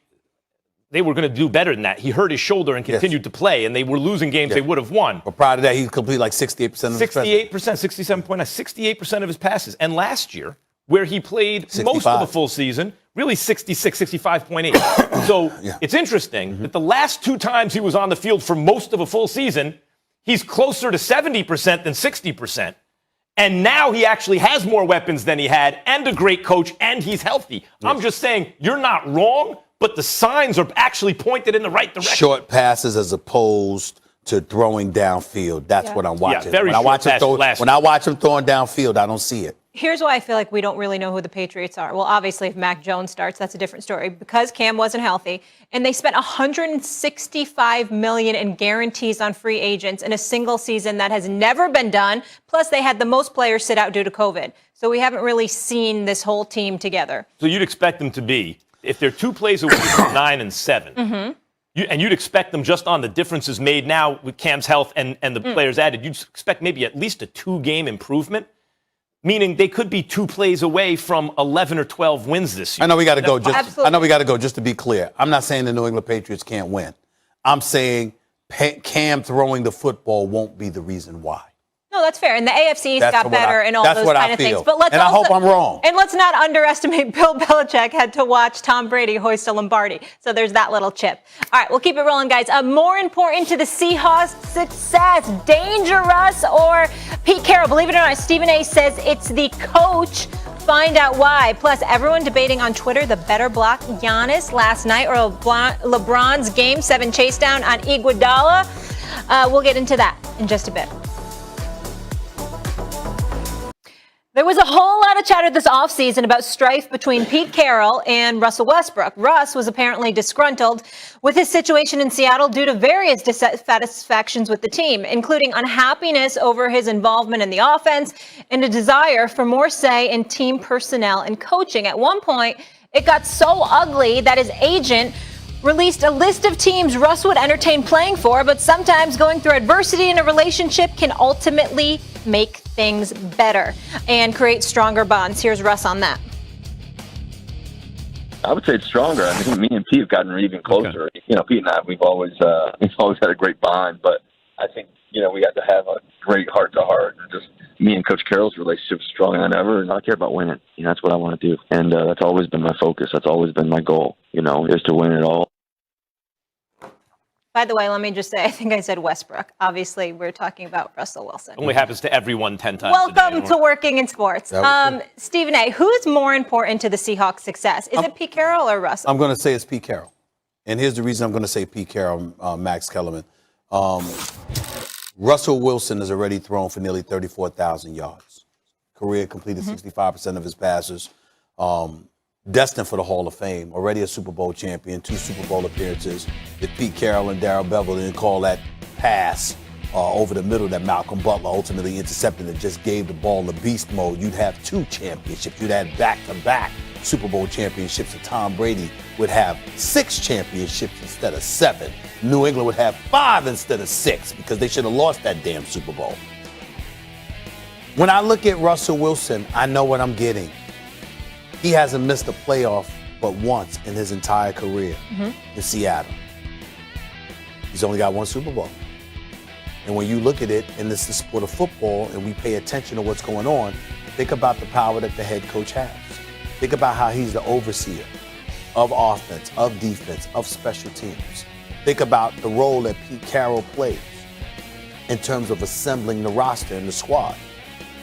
were going to do better than that. He hurt his shoulder and continued to play, and they were losing games they would have won. But prior to that, he completed like 68% of his passes. 68% of his passes. And last year, where he played 65. most of the full season, really 65.8. So it's interesting that the last two times he was on the field for most of a full season, he's closer to 70% than 60%. And now he actually has more weapons than he had, and a great coach, and he's healthy. I'm just saying, you're not wrong, but the signs are actually pointed in the right direction. Short passes as opposed to throwing downfield. That's what I'm watching. When I watch him throwing downfield, I don't see it. Here's why I feel like we don't really know who the Patriots are. Well, obviously, if Mac Jones starts, that's a different story. Because Cam wasn't healthy, and they spent $165 million in guarantees on free agents in a single season that has never been done. Plus, they had the most players sit out due to COVID. So we haven't really seen this whole team together. So you'd expect them to be, if they're 2 plays away from 9-7, and you'd expect them just on the differences made now with Cam's health and the players added, you'd expect maybe at least a 2-game improvement. Meaning they could be 2 plays away from 11 or 12 wins this year. I know we got to go. Just to be clear. I'm not saying the New England Patriots can't win. I'm saying Cam throwing the football won't be the reason why. No, that's fair. And the AFC got better and all those kind of things. But I hope I'm wrong. And let's not underestimate Bill Belichick had to watch Tom Brady hoist a Lombardi. So there's that little chip. All right, we'll keep it rolling, guys. More important to the Seahawks' success, Dangerous or Pete Carroll? Believe it or not, Stephen A. says it's the coach. Find out why. Plus, everyone debating on Twitter the better block Giannis last night or LeBron's Game 7 chase down on Iguodala. We'll get into that in just a bit. There was a whole lot of chatter this offseason about strife between Pete Carroll and Russell Westbrook. Russ was apparently disgruntled with his situation in Seattle due to various dissatisfactions with the team, including unhappiness over his involvement in the offense and a desire for more say in team personnel and coaching. At one point, it got so ugly that his agent released a list of teams Russ would entertain playing for, but sometimes going through adversity in a relationship can ultimately make things better and create stronger bonds. Here's Russ on that. I would say it's stronger. I think me and Pete have gotten even closer. Okay. Pete and I, we've always had a great bond, but I think, we got to have a great heart-to-heart. And just me and Coach Carroll's relationship is stronger than ever, and I care about winning. That's what I want to do. And that's always been my focus. That's always been my goal, is to win it all. By the way, let me just say, I think I said Westbrook. Obviously, we're talking about Russell Wilson. Only happens to everyone 10 times Welcome to working in sports. Stephen A., who is more important to the Seahawks' success? Is it Pete Carroll or Russell? I'm going to say it's Pete Carroll. And here's the reason I'm going to say Pete Carroll, Max Kellerman. Russell Wilson has already thrown for nearly 34,000 yards. Career completed 65% of his passes. Destined for the Hall of Fame, already a Super Bowl champion, 2 Super Bowl appearances. If Pete Carroll and Darrell Bevel didn't call that pass over the middle that Malcolm Butler ultimately intercepted and just gave the ball the beast mode, you'd have 2 championships. You'd have back-to-back Super Bowl championships, and Tom Brady would have 6 championships instead of 7. New England would have 5 instead of 6 because they should have lost that damn Super Bowl. When I look at Russell Wilson, I know what I'm getting. He hasn't missed a playoff but once in his entire career in Seattle. He's only got 1 Super Bowl. And when you look at it, and this is the sport of football, and we pay attention to what's going on, think about the power that the head coach has. Think about how he's the overseer of offense, of defense, of special teams. Think about the role that Pete Carroll plays. in terms of assembling the roster and the squad.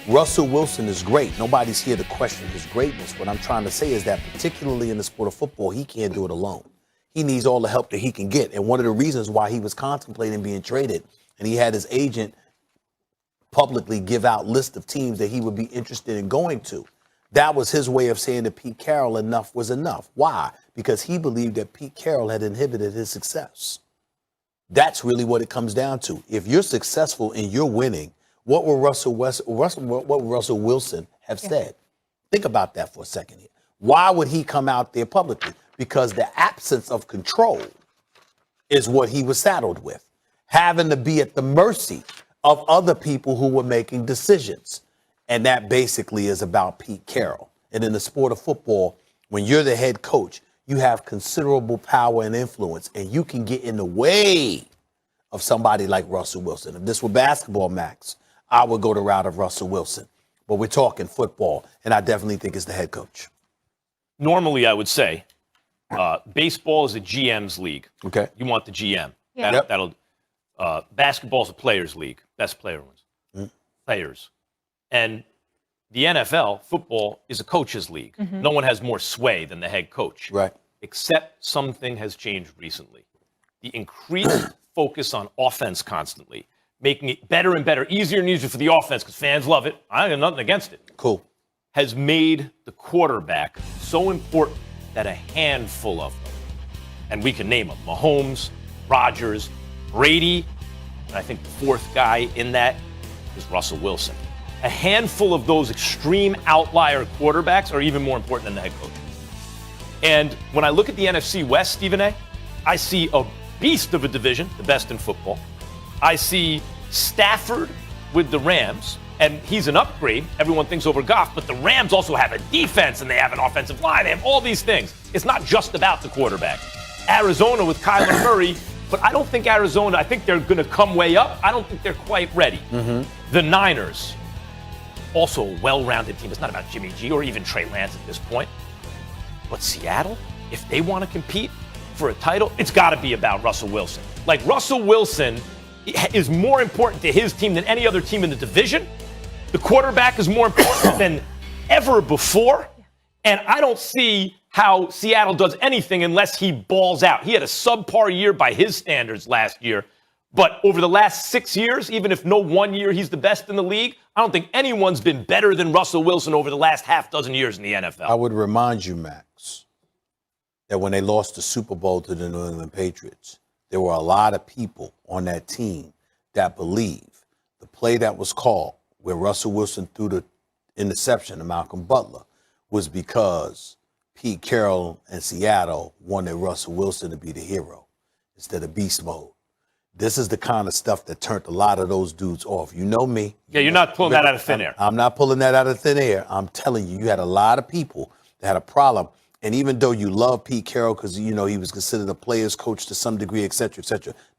Russell Wilson is great. Nobody's here to question his greatness. What I'm trying to say is that particularly in the sport of football, he can't do it alone. He needs all the help that he can get. And one of the reasons why he was contemplating being traded, and he had his agent publicly give out lists of teams that he would be interested in going to, that was his way of saying to Pete Carroll enough was enough. Why? Because he believed that Pete Carroll had inhibited his success. That's really what it comes down to. If you're successful and you're winning, what would Russell Wilson have said? Think about that for a second here. Why would he come out there publicly? Because the absence of control is what he was saddled with, having to be at the mercy of other people who were making decisions. And that basically is about Pete Carroll. And in the sport of football, when you're the head coach, you have considerable power and influence, and you can get in the way of somebody like Russell Wilson. If this were basketball, Max, I would go the route of Russell Wilson. But we're talking football, and I definitely think it's the head coach. Normally, I would say baseball is a GM's league. Okay. You want the GM. Yeah. Basketball is a players' league. Best player wins. Players. And the NFL, football, is a coach's league. Mm-hmm. No one has more sway than the head coach. Right. Except something has changed recently. The increased focus on offense constantly, making it better and better, easier and easier for the offense because fans love it. I have nothing against it. Cool. Has made the quarterback so important that a handful of them, and we can name them, Mahomes, Rodgers, Brady, and I think the fourth guy in that is Russell Wilson. A handful of those extreme outlier quarterbacks are even more important than the head coach. And when I look at the NFC West, Stephen A., I see a beast of a division, the best in football. I see Stafford with the Rams, and he's an upgrade. Everyone thinks over Goff, but the Rams also have a defense, and they have an offensive line. They have all these things. It's not just about the quarterback. Arizona with Kyler Murray, but I don't think Arizona, I think they're going to come way up. I don't think they're quite ready. Mm-hmm. The Niners, also a well-rounded team. It's not about Jimmy G or even Trey Lance at this point. But Seattle, if they want to compete for a title, it's got to be about Russell Wilson. Like, Russell Wilson is more important to his team than any other team in the division. The quarterback is more important than ever before. And I don't see how Seattle does anything unless he balls out. He had a subpar year by his standards last year. But over the last 6 years, even if no 1 year he's the best in the league, I don't think anyone's been better than Russell Wilson over the last half dozen years in the NFL. I would remind you, Max, that when they lost the Super Bowl to the New England Patriots, there were a lot of people on that team that believe the play that was called where Russell Wilson threw the interception to Malcolm Butler was because Pete Carroll and Seattle wanted Russell Wilson to be the hero instead of beast mode. This is the kind of stuff that turned a lot of those dudes off. You know me. Yeah, you're not pulling that out of thin air. I'm not pulling that out of thin air. I'm telling you, you had a lot of people that had a problem. And even though you love Pete Carroll because, you know, he was considered a player's coach to some degree, et cetera,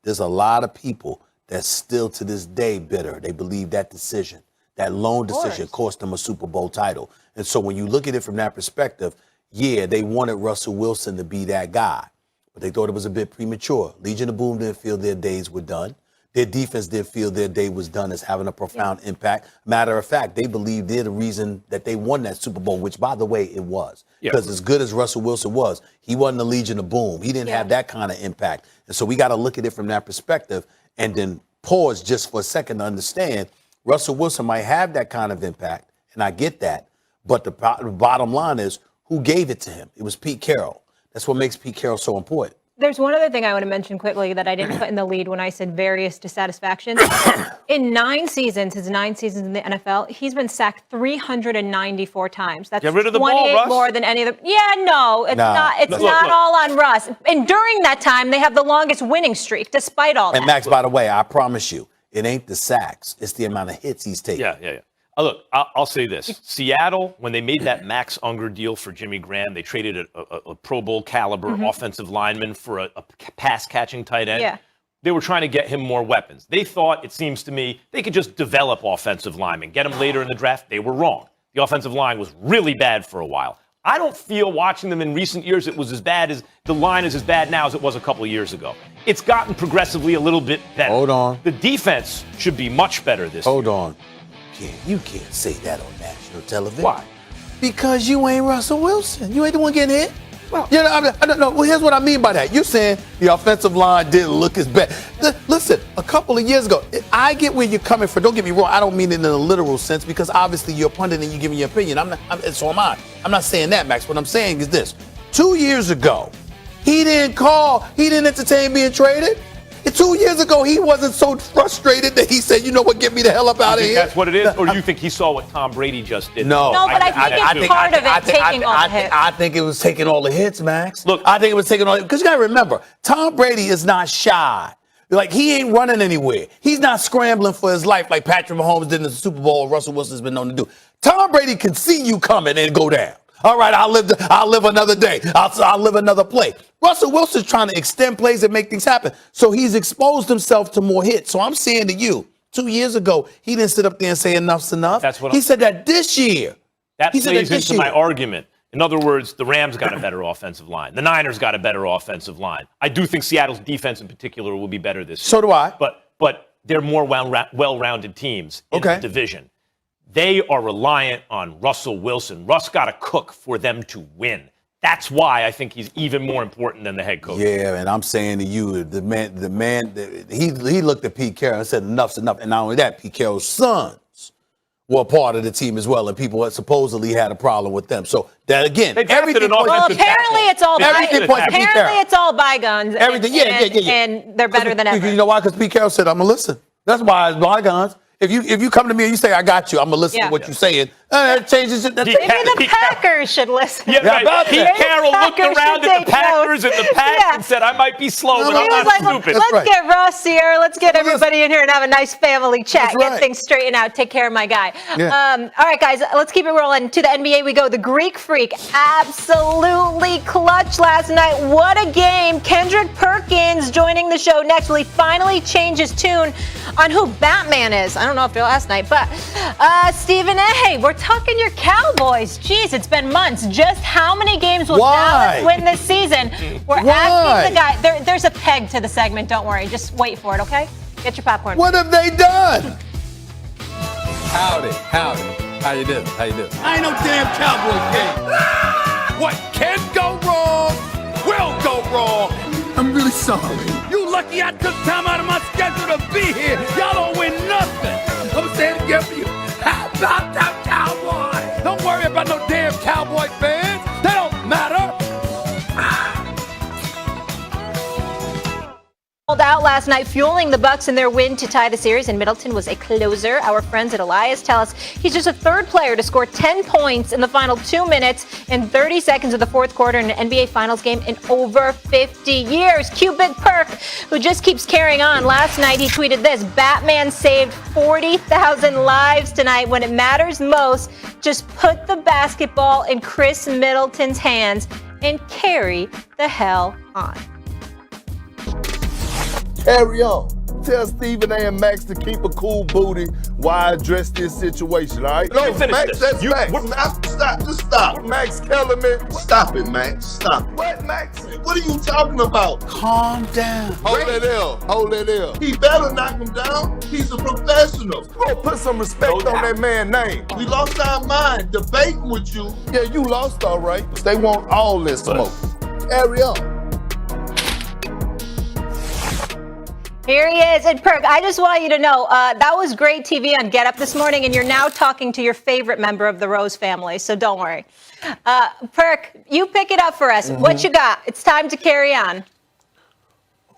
there's a lot of people that's still to this day bitter. They believe that decision, that lone decision cost them a Super Bowl title. And so when you look at it from that perspective, yeah, they wanted Russell Wilson to be that guy. But they thought it was a bit premature. Legion of Boom didn't feel their days were done. Their defense didn't feel their day was done as having a profound impact. Matter of fact, they believe they're the reason that they won that Super Bowl, which, by the way, it was. Because as good as Russell Wilson was, he wasn't the Legion of Boom. He didn't have that kind of impact. And so we got to look at it from that perspective and then pause just for a second to understand Russell Wilson might have that kind of impact, and I get that. But the bottom line is, who gave it to him? It was Pete Carroll. That's what makes Pete Carroll so important. There's one other thing I want to mention quickly that I didn't put in the lead when I said various dissatisfactions. In 9 seasons, his 9 seasons in the NFL, he's been sacked 394 times. That's Get rid of the 28 ball, Russ. more than any of the. Yeah, no, it's not. It's not all on Russ. And during that time, they have the longest winning streak, despite all that. And Max, by the way, I promise you, it ain't the sacks; it's the amount of hits he's taking. Yeah. Look, I'll say this. Seattle, when they made that Max Unger deal for Jimmy Graham, they traded a Pro Bowl caliber offensive lineman for a pass-catching tight end. Yeah. They were trying to get him more weapons. They thought, it seems to me, they could just develop offensive linemen, get them later in the draft. They were wrong. The offensive line was really bad for a while. I don't feel watching them in recent years it was as bad as the line is as bad now as it was a couple of years ago. It's gotten progressively a little bit better. Hold on. The defense should be much better this year. Hold on. You can't say that on national television. Why? Because you ain't Russell Wilson. You ain't the one getting hit. Well, I don't know. Well, here's what I mean by that. You're saying the offensive line didn't look as bad. Listen, a couple of years ago, I get where you're coming from. Don't get me wrong. I don't mean it in a literal sense because obviously you're a pundit and you're giving your opinion. So am I. I'm not saying that, Max. What I'm saying is this. 2 years ago, he didn't entertain being traded. 2 years ago, he wasn't so frustrated that he said, you know what, get me the hell up out of here. That's what it is? Or do you think he saw what Tom Brady just did? No, but I think it's part of it taking all the hits. I think it was taking all the hits, Max. Look, I think it was taking all the hits. Because you got to remember, Tom Brady is not shy. Like, he ain't running anywhere. He's not scrambling for his life like Patrick Mahomes did in the Super Bowl or Russell Wilson's been known to do. Tom Brady can see you coming and go down. All right, I'll live another day. I'll live another play. Russell Wilson's trying to extend plays and make things happen. So he's exposed himself to more hits. So I'm saying to you, 2 years ago, he didn't sit up there and say enough's enough. He said that this year. That plays into my argument. In other words, the Rams got a better offensive line. The Niners got a better offensive line. I do think Seattle's defense in particular will be better this year. So do I. But they're more well-rounded teams in the division. They are reliant on Russell Wilson. Russ got to cook for them to win. That's why I think he's even more important than the head coach. Yeah, and I'm saying to you, he looked at Pete Carroll and said enough's enough. And not only that, Pete Carroll's sons were part of the team as well, and people supposedly had a problem with them. So that again, everything. Apparently it's all bygones. Everything, and they're better than ever. You know why? Because Pete Carroll said, "I'm gonna listen." That's why it's bygones. If you come to me and you say, I got you, I'm going to listen to what you're saying. That changes it. Maybe the Packers should listen. Yeah, right. Pete Carroll looked around at the Packers and the Pats and said, I might be slow, but I'm not stupid. Let's get Russ here. Let's get everybody in here and have a nice family chat. Get things straightened out. Take care of my guy. Yeah. All right, guys, let's keep it rolling. To the NBA we go. The Greek Freak absolutely clutch last night. What a game. Kendrick Perkins joining the show next. Will he finally change his tune on who Batman is? I don't know after last night, but Stephen A., we're talking your Cowboys. Jeez, it's been months. Just how many games will Dallas win this season? We're asking the guy. There's a peg to the segment. Don't worry. Just wait for it, okay? Get your popcorn. What have they done? Howdy. How you doing? I ain't no damn Cowboys game. What can go wrong will go wrong. I'm really sorry. You lucky I took time out of my schedule to be here. Y'all don't win nothing. I'm saying it again for you. How about them Cowboys? Don't worry about no damn Cowboy fans. They don't matter. Out last night, fueling the Bucks in their win to tie the series, and Middleton was a closer. Our friends at Elias tell us he's just a third player to score 10 points in the final 2 minutes and 30 seconds of the fourth quarter in an NBA Finals game in over 50 years. Cue Big Perk, who just keeps carrying on. Last night, he tweeted this: Batman saved 40,000 lives tonight. When it matters most, just put the basketball in Chris Middleton's hands and carry the hell on. Carry on. Tell Stephen A. and Max to keep a cool booty while I address this situation, all right? No, Max, that's Max. Just stop. Max Kellerman. Stop it, Max. Stop it. What, Max? What are you talking about? Calm down. Hold it there. He better knock him down. He's a professional. Bro, put some respect on that man's name. We lost our mind debating with you. Yeah, you lost, all right. They want all this smoke. Carry on. Here he is. And Perk, I just want you to know, that was great TV on Get Up this morning, and you're now talking to your favorite member of the Rose family, so don't worry. Perk, you pick it up for us. What you got? It's time to carry on.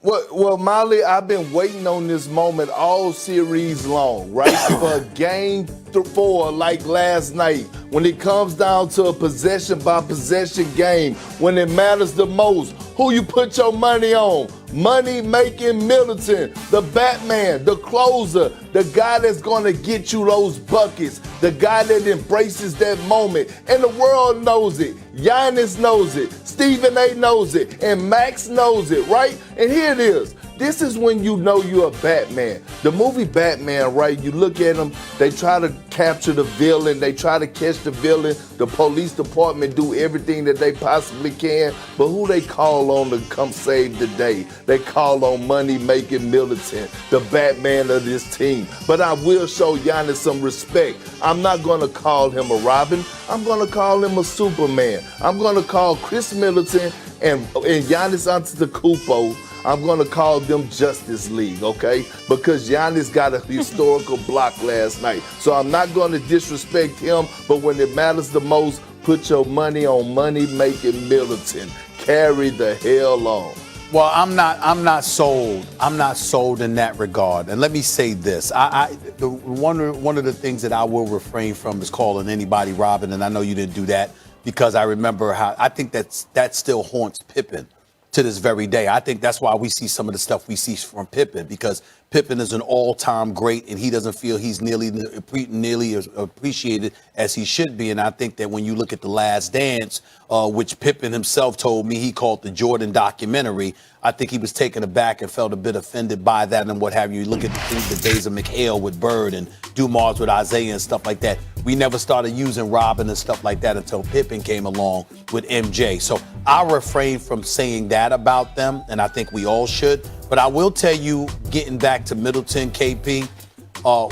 Well, Molly, I've been waiting on this moment all series long, right? For game 4, like last night, when it comes down to a possession-by-possession game, when it matters the most, who you put your money on? Money-making Middleton, the Batman, the closer, the guy that's going to get you those buckets, the guy that embraces that moment. And the world knows it. Giannis knows it. Stephen A. knows it. And Max knows it, right? And here it is. This is when you know you're a Batman. The movie Batman, right? You look at them, they try to capture the villain, they try to catch the villain. The police department do everything that they possibly can, but who they call on to come save the day? They call on money-making militant, the Batman of this team. But I will show Giannis some respect. I'm not going to call him a Robin. I'm going to call him a Superman. I'm going to call Chris Middleton and Giannis Antetokounmpo, I'm going to call them Justice League, okay? Because Giannis got a historical block last night. So I'm not going to disrespect him, but when it matters the most, put your money on money-making Middleton. Carry the hell on. Well, I'm not sold. I'm not sold in that regard. And let me say this: one of the things that I will refrain from is calling anybody Robin. And I know you didn't do that because I remember how I think that still haunts Pippen to this very day. I think that's why we see some of the stuff we see from Pippen, because Pippen is an all-time great, and he doesn't feel he's nearly as appreciated as he should be. And I think that when you look at The Last Dance, which Pippen himself told me he called the Jordan documentary, I think he was taken aback and felt a bit offended by that and what have you. You look at the days of McHale with Bird and Dumas with Isaiah and stuff like that. We never started using Robin and stuff like that until Pippen came along with MJ. So I refrain from saying that about them, and I think we all should. But I will tell you, getting back to Middleton, KP,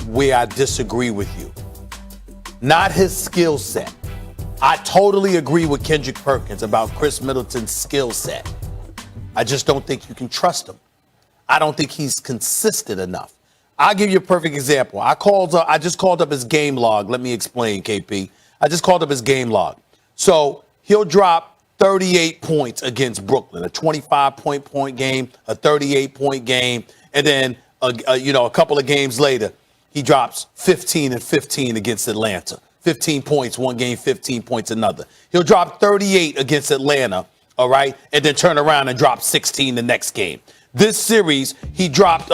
where I disagree with you. Not his skill set. I totally agree with Kendrick Perkins about Chris Middleton's skill set. I just don't think you can trust him. I don't think he's consistent enough. I'll give you a perfect example. I just called up his game log. Let me explain, KP. I just called up his game log. So he'll drop 38 points against Brooklyn, a 25-point game, a 38-point game, and then a couple of games later, he drops 15 and 15 against Atlanta. 15 points one game, 15 points another. He'll drop 38 against Atlanta, all right, and then turn around and drop 16 the next game. This series, he dropped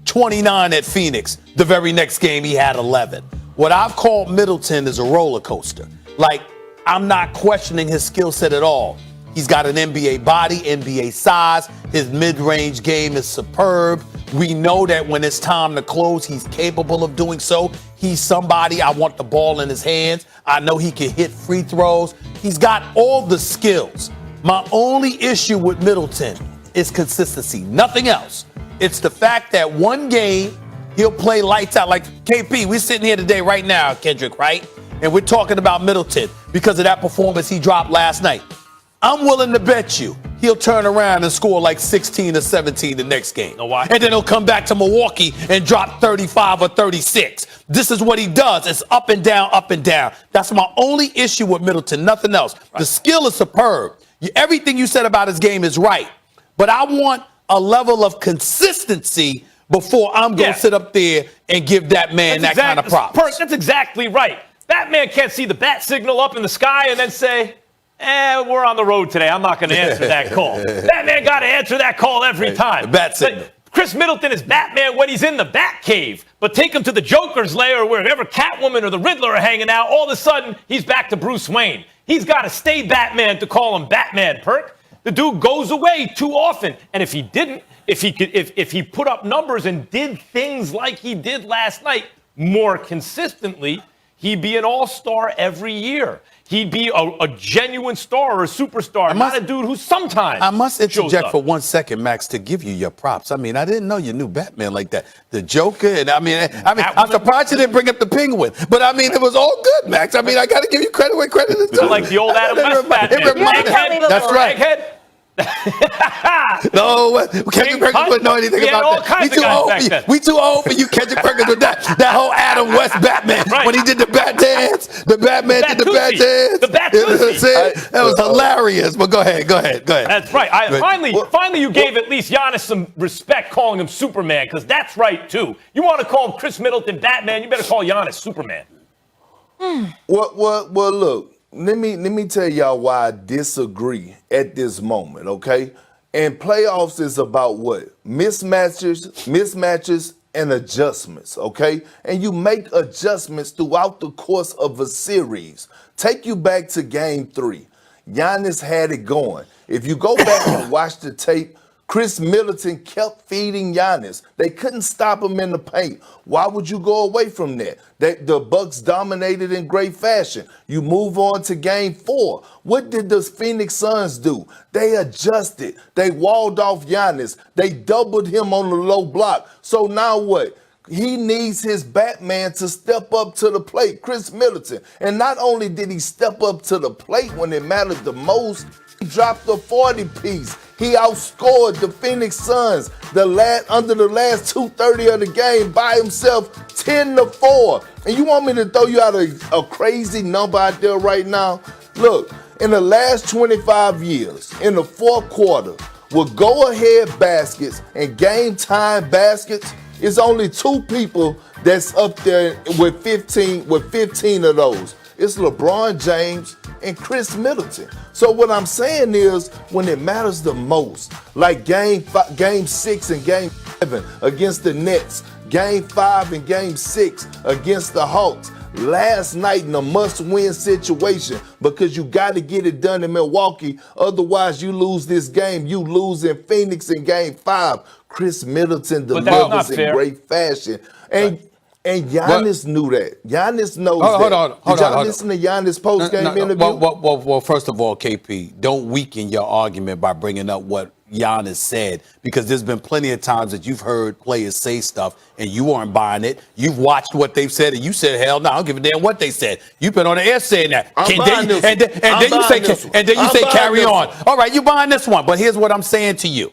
29 at Phoenix. The very next game, he had 11. What I've called Middleton is a roller coaster. Like, I'm not questioning his skill set at all. He's got an NBA body, NBA size. His mid-range game is superb. We know that when it's time to close, he's capable of doing so. He's somebody, I want the ball in his hands. I know he can hit free throws. He's got all the skills. My only issue with Middleton is consistency, nothing else. It's the fact that one game, he'll play lights out. Like KP, we're sitting here today right now, Kendrick, right? And we're talking about Middleton because of that performance he dropped last night. I'm willing to bet you he'll turn around and score like 16 or 17 the next game. Know why? And then he'll come back to Milwaukee and drop 35 or 36. This is what he does. It's up and down, up and down. That's my only issue with Middleton, nothing else. Right. The skill is superb. Everything you said about his game is right. But I want a level of consistency before I'm going to sit up there and give that man kind of props. That's exactly right. Batman can't see the bat signal up in the sky and then say, we're on the road today. I'm not going to answer that call. Batman got to answer that call every time. The bat signal. Chris Middleton is Batman when he's in the Bat Cave, but take him to the Joker's lair or wherever Catwoman or the Riddler are hanging out, all of a sudden, he's back to Bruce Wayne. He's got to stay Batman to call him Batman, Perk. The dude goes away too often. And if he didn't, if he put up numbers and did things like he did last night more consistently, he'd be an all-star every year. He'd be a genuine star or a superstar, not a dude who sometimes I must interject for 1 second, Max, to give you your props. I mean, I didn't know you knew Batman like that. The Joker, and I'm surprised you didn't bring up the Penguin. But, I mean, it was all good, Max. I mean, I got to give you credit where credit is due. Like the old Adam West Batman. That's right. Egghead? No, Kendrick Perkins wouldn't know anything about that. We too old for you, Kendrick Perkins, with that whole Adam West Batman. Right. When he did the bat dance, the Batman did the bat dance. The bat That was hilarious. But go ahead. That's right. Finally, you gave at least Giannis some respect calling him Superman, because that's right, too. You want to call Chris Middleton Batman, you better call Giannis Superman. Well, look. Let me tell y'all why I disagree at this moment, okay? And playoffs is about what? Mismatches, and adjustments, okay? And you make adjustments throughout the course of a series. Take you back to Game 3. Giannis had it going. If you go back and watch the tape, Chris Middleton kept feeding Giannis. They couldn't stop him in the paint. Why would you go away from that? The Bucks dominated in great fashion. You move on to game 4. What did the Phoenix Suns do? They adjusted. They walled off Giannis. They doubled him on the low block. So now what? He needs his Batman to step up to the plate, Chris Middleton. And not only did he step up to the plate when it mattered the most, he dropped a 40-piece. He outscored the Phoenix Suns under the last 2:30 of the game by himself, 10-4. And you want me to throw you out a crazy number out there right now? Look, in the last 25 years, in the fourth quarter, with go-ahead baskets and game-time baskets, it's only 2 people that's up there with 15 of those. It's LeBron James and Chris Middleton. So what I'm saying is, when it matters the most, like game 6 and game 7 against the Nets, game 5 and game 6 against the Hawks, last night in a must-win situation, because you got to get it done in Milwaukee. Otherwise, you lose this game. You lose in Phoenix in game 5. Chris Middleton delivers in great fashion. And Giannis knew that. Giannis knows that. Hold on. Did y'all listen to Giannis' post-game interview? Well, first of all, KP, don't weaken your argument by bringing up what Giannis said, because there's been plenty of times that you've heard players say stuff and you aren't buying it. You've watched what they've said and you said, hell no, I don't give a damn what they said. You've been on the air saying that. And then you say carry on. All right, you buying this one. But here's what I'm saying to you.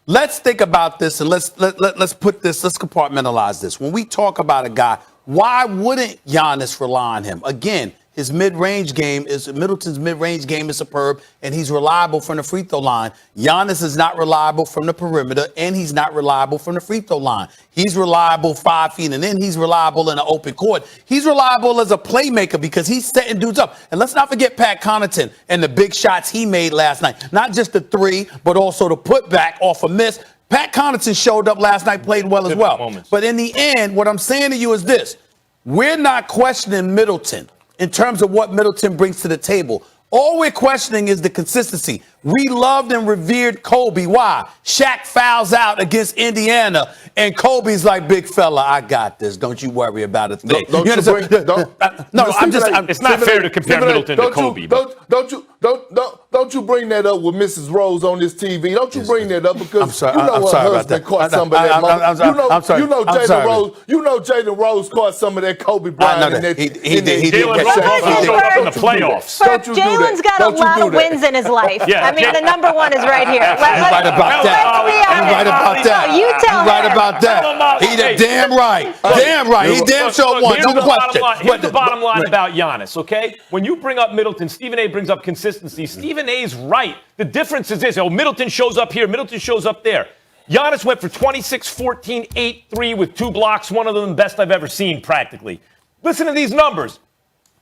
Let's think about this and let's compartmentalize this. When we talk about a guy, why wouldn't Giannis rely on him? Again, Middleton's mid-range game is superb, and he's reliable from the free throw line. Giannis is not reliable from the perimeter, and he's not reliable from the free throw line. He's reliable 5 feet, and then he's reliable in the open court. He's reliable as a playmaker because he's setting dudes up. And let's not forget Pat Connaughton and the big shots he made last night. Not just the 3, but also the putback off a miss. Pat Connaughton showed up last night, played well as well. But in the end, what I'm saying to you is this. We're not questioning Middleton in terms of what Middleton brings to the table. All we're questioning is the consistency. We loved and revered Kobe. Why? Shaq fouls out against Indiana, and Kobe's like, big fella, I got this. Don't you worry about a thing. It's not fair to compare Middleton to Kobe. Don't you bring that up with Mrs. Rose on this TV. Don't you bring that up, because her husband caught some of that moment. You know Jalen Rose caught some of that Kobe Bryant. He did show up in the playoffs. Jalen's got a lot of wins in his life. I mean, the number 1 is right here. You're right about that. He damn right. Damn right. He damn sure won. No question. Here's the bottom line about Giannis, okay? When you bring up Middleton, Stephen A. brings up consistency. Stephen A's right. The difference is this. Middleton shows up here. Middleton shows up there. Giannis went for 26, 14, 8, 3 with 2 blocks. One of them the best I've ever seen, practically. Listen to these numbers.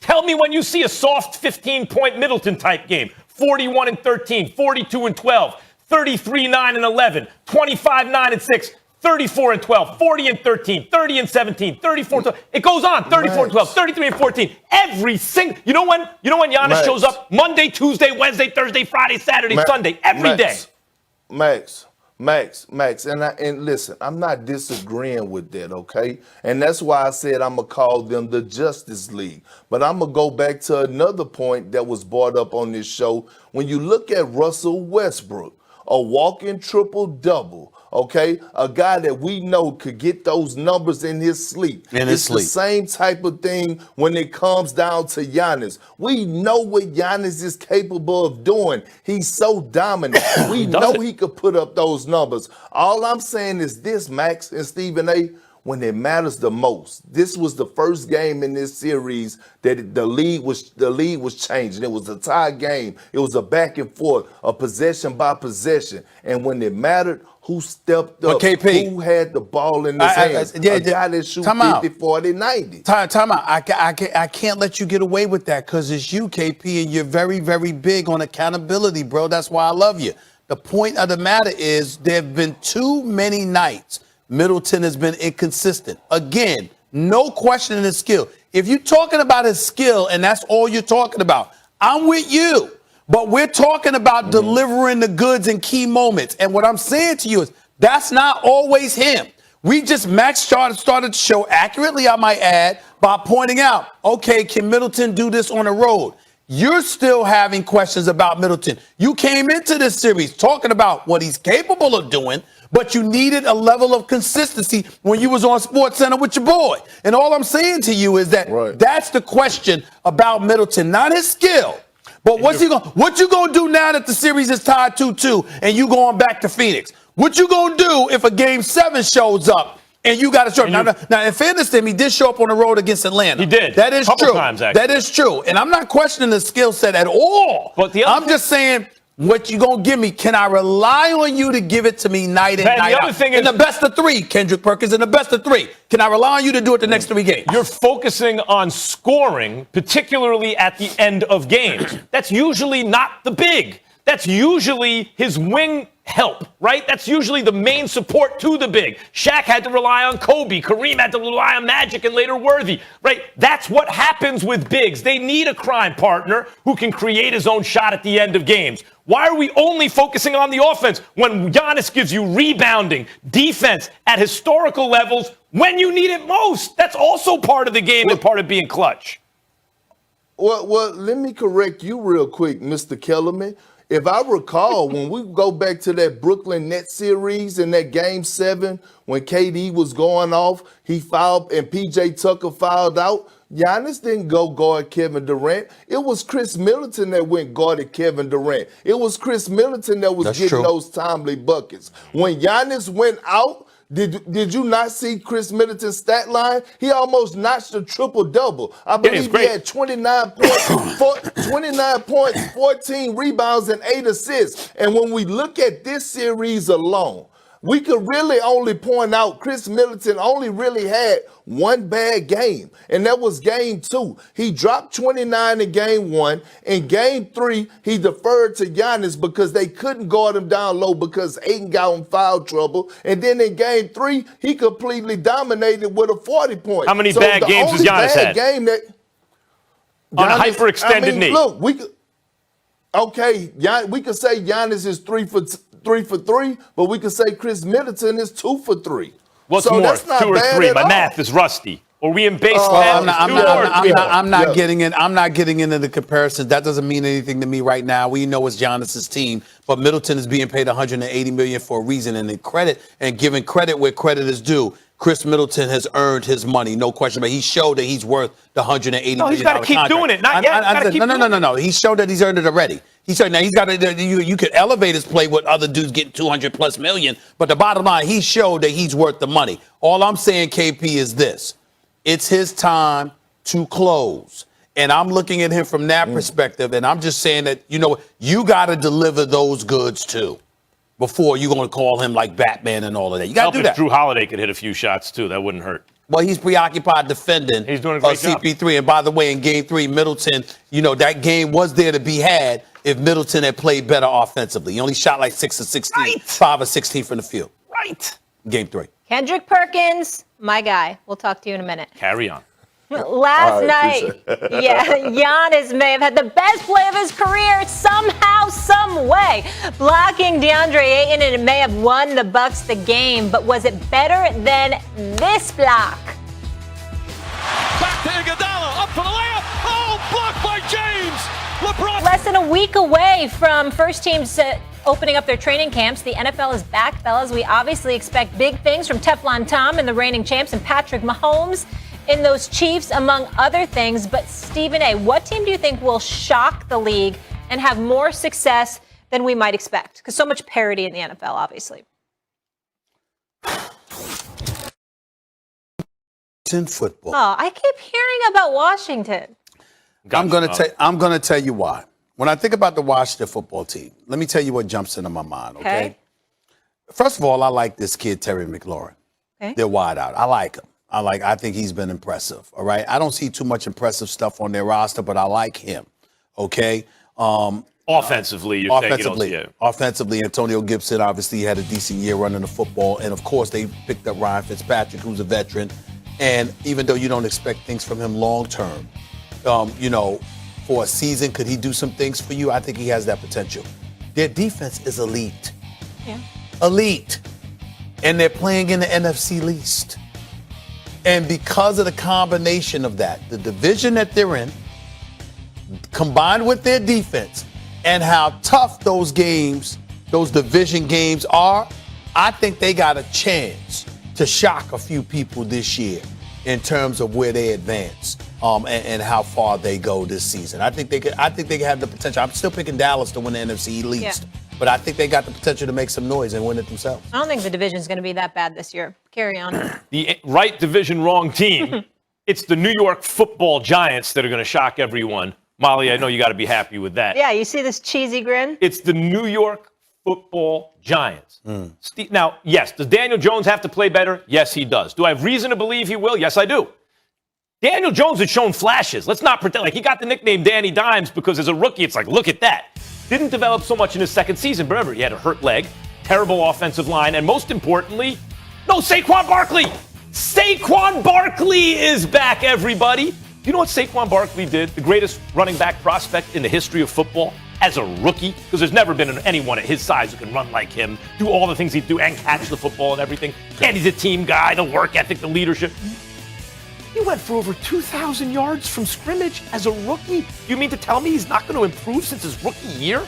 Tell me when you see a soft 15-point Middleton-type game. 41 and 13, 42 and 12, 33, 9 and 11, 25, 9 and 6, 34 and 12, 40 and 13, 30 and 17, 34 and 12. It goes on. 34 and 12, 33 and 14. Every single. You know when Giannis shows up? Monday, Tuesday, Wednesday, Thursday, Friday, Saturday, Sunday. Every day. Max. And listen, I'm not disagreeing with that, okay? And that's why I said I'm going to call them the Justice League. But I'm going to go back to another point that was brought up on this show. When you look at Russell Westbrook, a walking triple-double, okay? A guy that we know could get those numbers in his sleep. It's the same type of thing when it comes down to Giannis. We know what Giannis is capable of doing. He's so dominant. We know he could put up those numbers. All I'm saying is this, Max and Stephen A., when it matters the most. This was the first game in this series that the league was changing. It was a tie game. It was a back and forth, a possession by possession. And when it mattered, who stepped up? KP, who had the ball in his hands? A guy that shoots 50, 40, 90. Time out. I can't let you get away with that because it's you, KP, and you're very, very big on accountability, bro. That's why I love you. The point of the matter is there have been too many nights Middleton has been inconsistent. Again, no question in his skill. If you're talking about his skill and that's all you're talking about, I'm with you. But we're talking about delivering the goods in key moments. And what I'm saying to you is that's not always him. Max started to show accurately, I might add, by pointing out, okay, can Middleton do this on the road? You're still having questions about Middleton. You came into this series talking about what he's capable of doing, but you needed a level of consistency when you was on SportsCenter with your boy. And all I'm saying to you is that that's the question about Middleton, not his skill. But what you gonna do now that the series is tied 2-2 and you going back to Phoenix? What you gonna do if a game 7 shows up and you got to show up? Now, in fairness to him, he did show up on the road against Atlanta. He did. That is Couple true. times, actually. That is true. And I'm not questioning the skill set at all. But I'm just saying, what you gonna give me? Can I rely on you to give it to me night in, night out? In the best of 3, Kendrick Perkins, in the best of 3. Can I rely on you to do it the next 3 games? You're focusing on scoring, particularly at the end of games. That's usually not the big. That's usually his wing help, right? That's usually the main support to the big. Shaq had to rely on Kobe. Kareem had to rely on Magic and later Worthy, right? That's what happens with bigs. They need a crime partner who can create his own shot at the end of games. Why are we only focusing on the offense when Giannis gives you rebounding, defense at historical levels when you need it most? That's also part of the game and part of being clutch. Well, let me correct you real quick, Mr. Kellerman. If I recall, when we go back to that Brooklyn Nets series in that Game 7, when KD was going off, he fouled and PJ Tucker fouled out. Giannis didn't go guard Kevin Durant. It was Chris Middleton that went guarded Kevin Durant. It was Chris Middleton that was getting those timely buckets. When Giannis went out, did you not see Chris Middleton's stat line? He almost notched a triple-double. I believe he had 29 points, 14 rebounds, and 8 assists. And when we look at this series alone, we could really only point out Chris Middleton only really had one bad game, and that was game 2. He dropped 29 in game 1. In game 3, he deferred to Giannis because they couldn't guard him down low because Ayton got in foul trouble. And then in game 3, he completely dominated with a 40 point. How many bad games has Giannis had? Game that on a hyperextended knee. Look, we could say Giannis is 3 for 3, but we could say Chris Middleton is 2 for 3. What's so more, that's not 2 or bad 3? at My all. math is rusty. Or we in base math? I'm not getting into the comparisons. That doesn't mean anything to me right now. We know it's Giannis's team, but Middleton is being paid $180 million for a reason. And giving credit where credit is due, Chris Middleton has earned his money, no question. But he showed that he's worth the $180 million. No, he's got to keep doing it. Not yet. No. He showed that he's earned it already. He said, now he's got to. You could elevate his play with other dudes getting $200+ million, but the bottom line, he showed that he's worth the money. All I'm saying, KP, is this: it's his time to close, and I'm looking at him from that perspective. And I'm just saying that you got to deliver those goods too before you're going to call him like Batman and all of that. You got to do that. Drew Holiday could hit a few shots too. That wouldn't hurt. Well, he's preoccupied defending. He's doing a great job. CP3. And by the way, in game 3, Middleton, that game was there to be had if Middleton had played better offensively. He only shot like 6 of 16, 5 of 16 from the field. Right. Game 3. Kendrick Perkins, my guy. We'll talk to you in a minute. Carry on. Last night, Giannis may have had the best play of his career somehow, some way, blocking DeAndre Ayton, and it may have won the Bucks the game. But was it better than this block? Back to Iguodala, up for the layup. Oh, blocked by James. LeBron. Less than a week away from first teams opening up their training camps. The NFL is back, fellas. We obviously expect big things from Teflon Tom and the reigning champs and Patrick Mahomes in those Chiefs, among other things. But Stephen A., what team do you think will shock the league and have more success than we might expect? Because so much parity in the NFL, obviously. In football. Oh, I keep hearing about Washington. I'm going to tell you why. When I think about the Washington football team, let me tell you what jumps into my mind, okay? First of all, I like this kid, Terry McLaurin. Okay. They're wide out. I like him. I think he's been impressive, all right? I don't see too much impressive stuff on their roster, but I like him, okay? Offensively, you're saying you don't see it. Offensively, Antonio Gibson obviously had a decent year running the football, and of course they picked up Ryan Fitzpatrick, who's a veteran. And even though you don't expect things from him long term, for a season. Could he do some things for you? I think he has that potential. Their defense is elite. Yeah. Elite. And they're playing in the NFC least. And because of the combination of that, the division that they're in, combined with their defense, and how tough those games, those division games are, I think they got a chance to shock a few people this year in terms of where they advance and how far they go this season. I think they could have the potential. I'm still picking Dallas to win the NFC least. Yeah. But I think they got the potential to make some noise and win it themselves. I don't think the division's going to be that bad this year. Carry on. The right division, wrong team. It's the New York Football Giants that are going to shock everyone. Molly, I know you got to be happy with that. Yeah, you see this cheesy grin? It's the New York Football Giants. Now, yes, does Daniel Jones have to play better? Yes, he does. Do I have reason to believe he will? Yes, I do. Daniel Jones has shown flashes. Let's not pretend like he got the nickname Danny Dimes because as a rookie, it's like, look at that. Didn't develop so much in his second season, but remember, he had a hurt leg, terrible offensive line, and most importantly, no Saquon Barkley. Saquon Barkley is back, everybody. You know what Saquon Barkley did? The greatest running back prospect in the history of football as a rookie, because there's never been anyone at his size who can run like him, do all the things he'd do, and catch the football and everything. And he's a team guy, the work ethic, the leadership. He went for over 2,000 yards from scrimmage as a rookie. You mean to tell me he's not going to improve since his rookie year?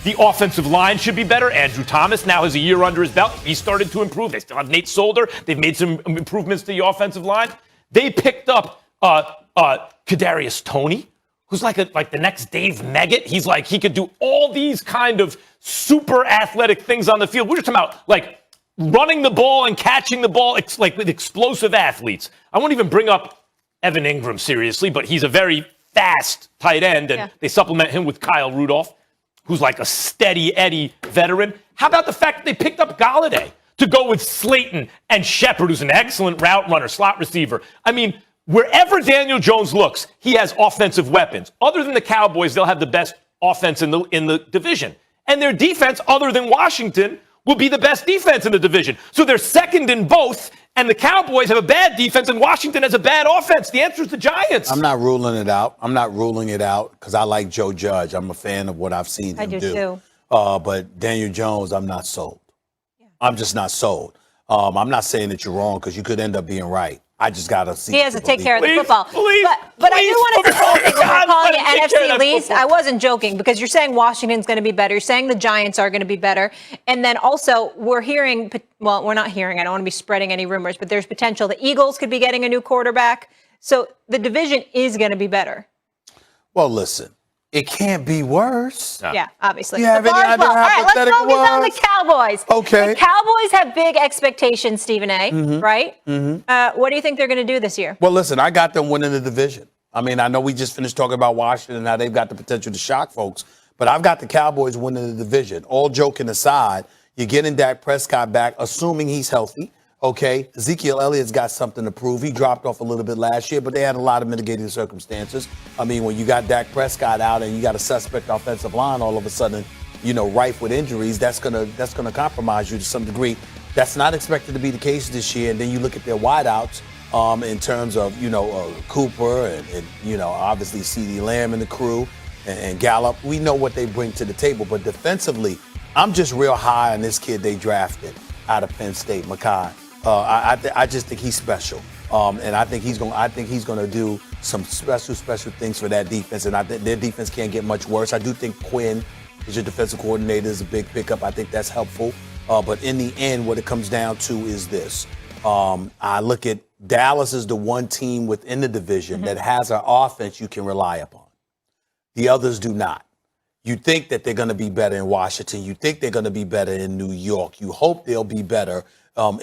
The offensive line should be better. Andrew Thomas now has a year under his belt. He started to improve. They still have Nate Solder. They've made some improvements to the offensive line. They picked up Kadarius Toney, who's like the next Dave Meggett. He's like, he could do all these kind of super athletic things on the field. We're just talking about like running the ball and catching the ball, like with explosive athletes. I won't even bring up Evan Ingram seriously, but he's a very fast tight end, and they supplement him with Kyle Rudolph, who's like a steady Eddie veteran. How about the fact that they picked up Galladay to go with Slayton and Shepard, who's an excellent route runner, slot receiver? I mean, wherever Daniel Jones looks, he has offensive weapons. Other than the Cowboys, they'll have the best offense in the division. And their defense, other than Washington, will be the best defense in the division. So they're second in both, and the Cowboys have a bad defense, and Washington has a bad offense. The answer is the Giants. I'm not ruling it out. I'm not ruling it out because I like Joe Judge. I'm a fan of what I've seen him do. I do too. But Daniel Jones, I'm not sold. Yeah. I'm just not sold. I'm not saying that you're wrong because you could end up being right. I just got to see. He has to take care of the football. But please, I do want to say when we're calling it NFC least, football. I wasn't joking because you're saying Washington's going to be better. You're saying the Giants are going to be better. And then also we're hearing, well, we're not hearing, I don't want to be spreading any rumors, but there's potential the Eagles could be getting a new quarterback. So the division is going to be Well, listen, it can't be worse. Yeah, obviously. You have any idea how All right, let's pathetic it focus on the was? Cowboys. Okay. The Cowboys have big expectations, Stephen A., right? What do you think they're going to do this year? Well, listen, I got them winning the division. I mean, I know we just finished talking about Washington and how they've got the potential to shock folks, but I've got the Cowboys winning the division. All joking aside, you're getting Dak Prescott back, assuming he's healthy. Okay, Ezekiel Elliott's got something to prove. He dropped off a little bit last year, but they had a lot of mitigating circumstances. I mean, when you got Dak Prescott out and you got a suspect offensive line all of a sudden, rife with injuries, that's gonna compromise you to some degree. That's not expected to be the case this year. And then you look at their wideouts in terms of, Cooper and obviously CeeDee Lamb and the crew and Gallup. We know what they bring to the table, but defensively, I'm just real high on this kid they drafted out of Penn State, Makai. I just think he's special, and I think he's going to do some special things for that defense. And their defense can't get much worse. I do think Quinn, as your defensive coordinator, is a big pickup. I think that's helpful. But in the end, what it comes down to is this: I look at Dallas as the one team within the division that has an offense you can rely upon. The others do not. You think that they're going to be better in Washington. You think they're going to be better in New York. You hope they'll be better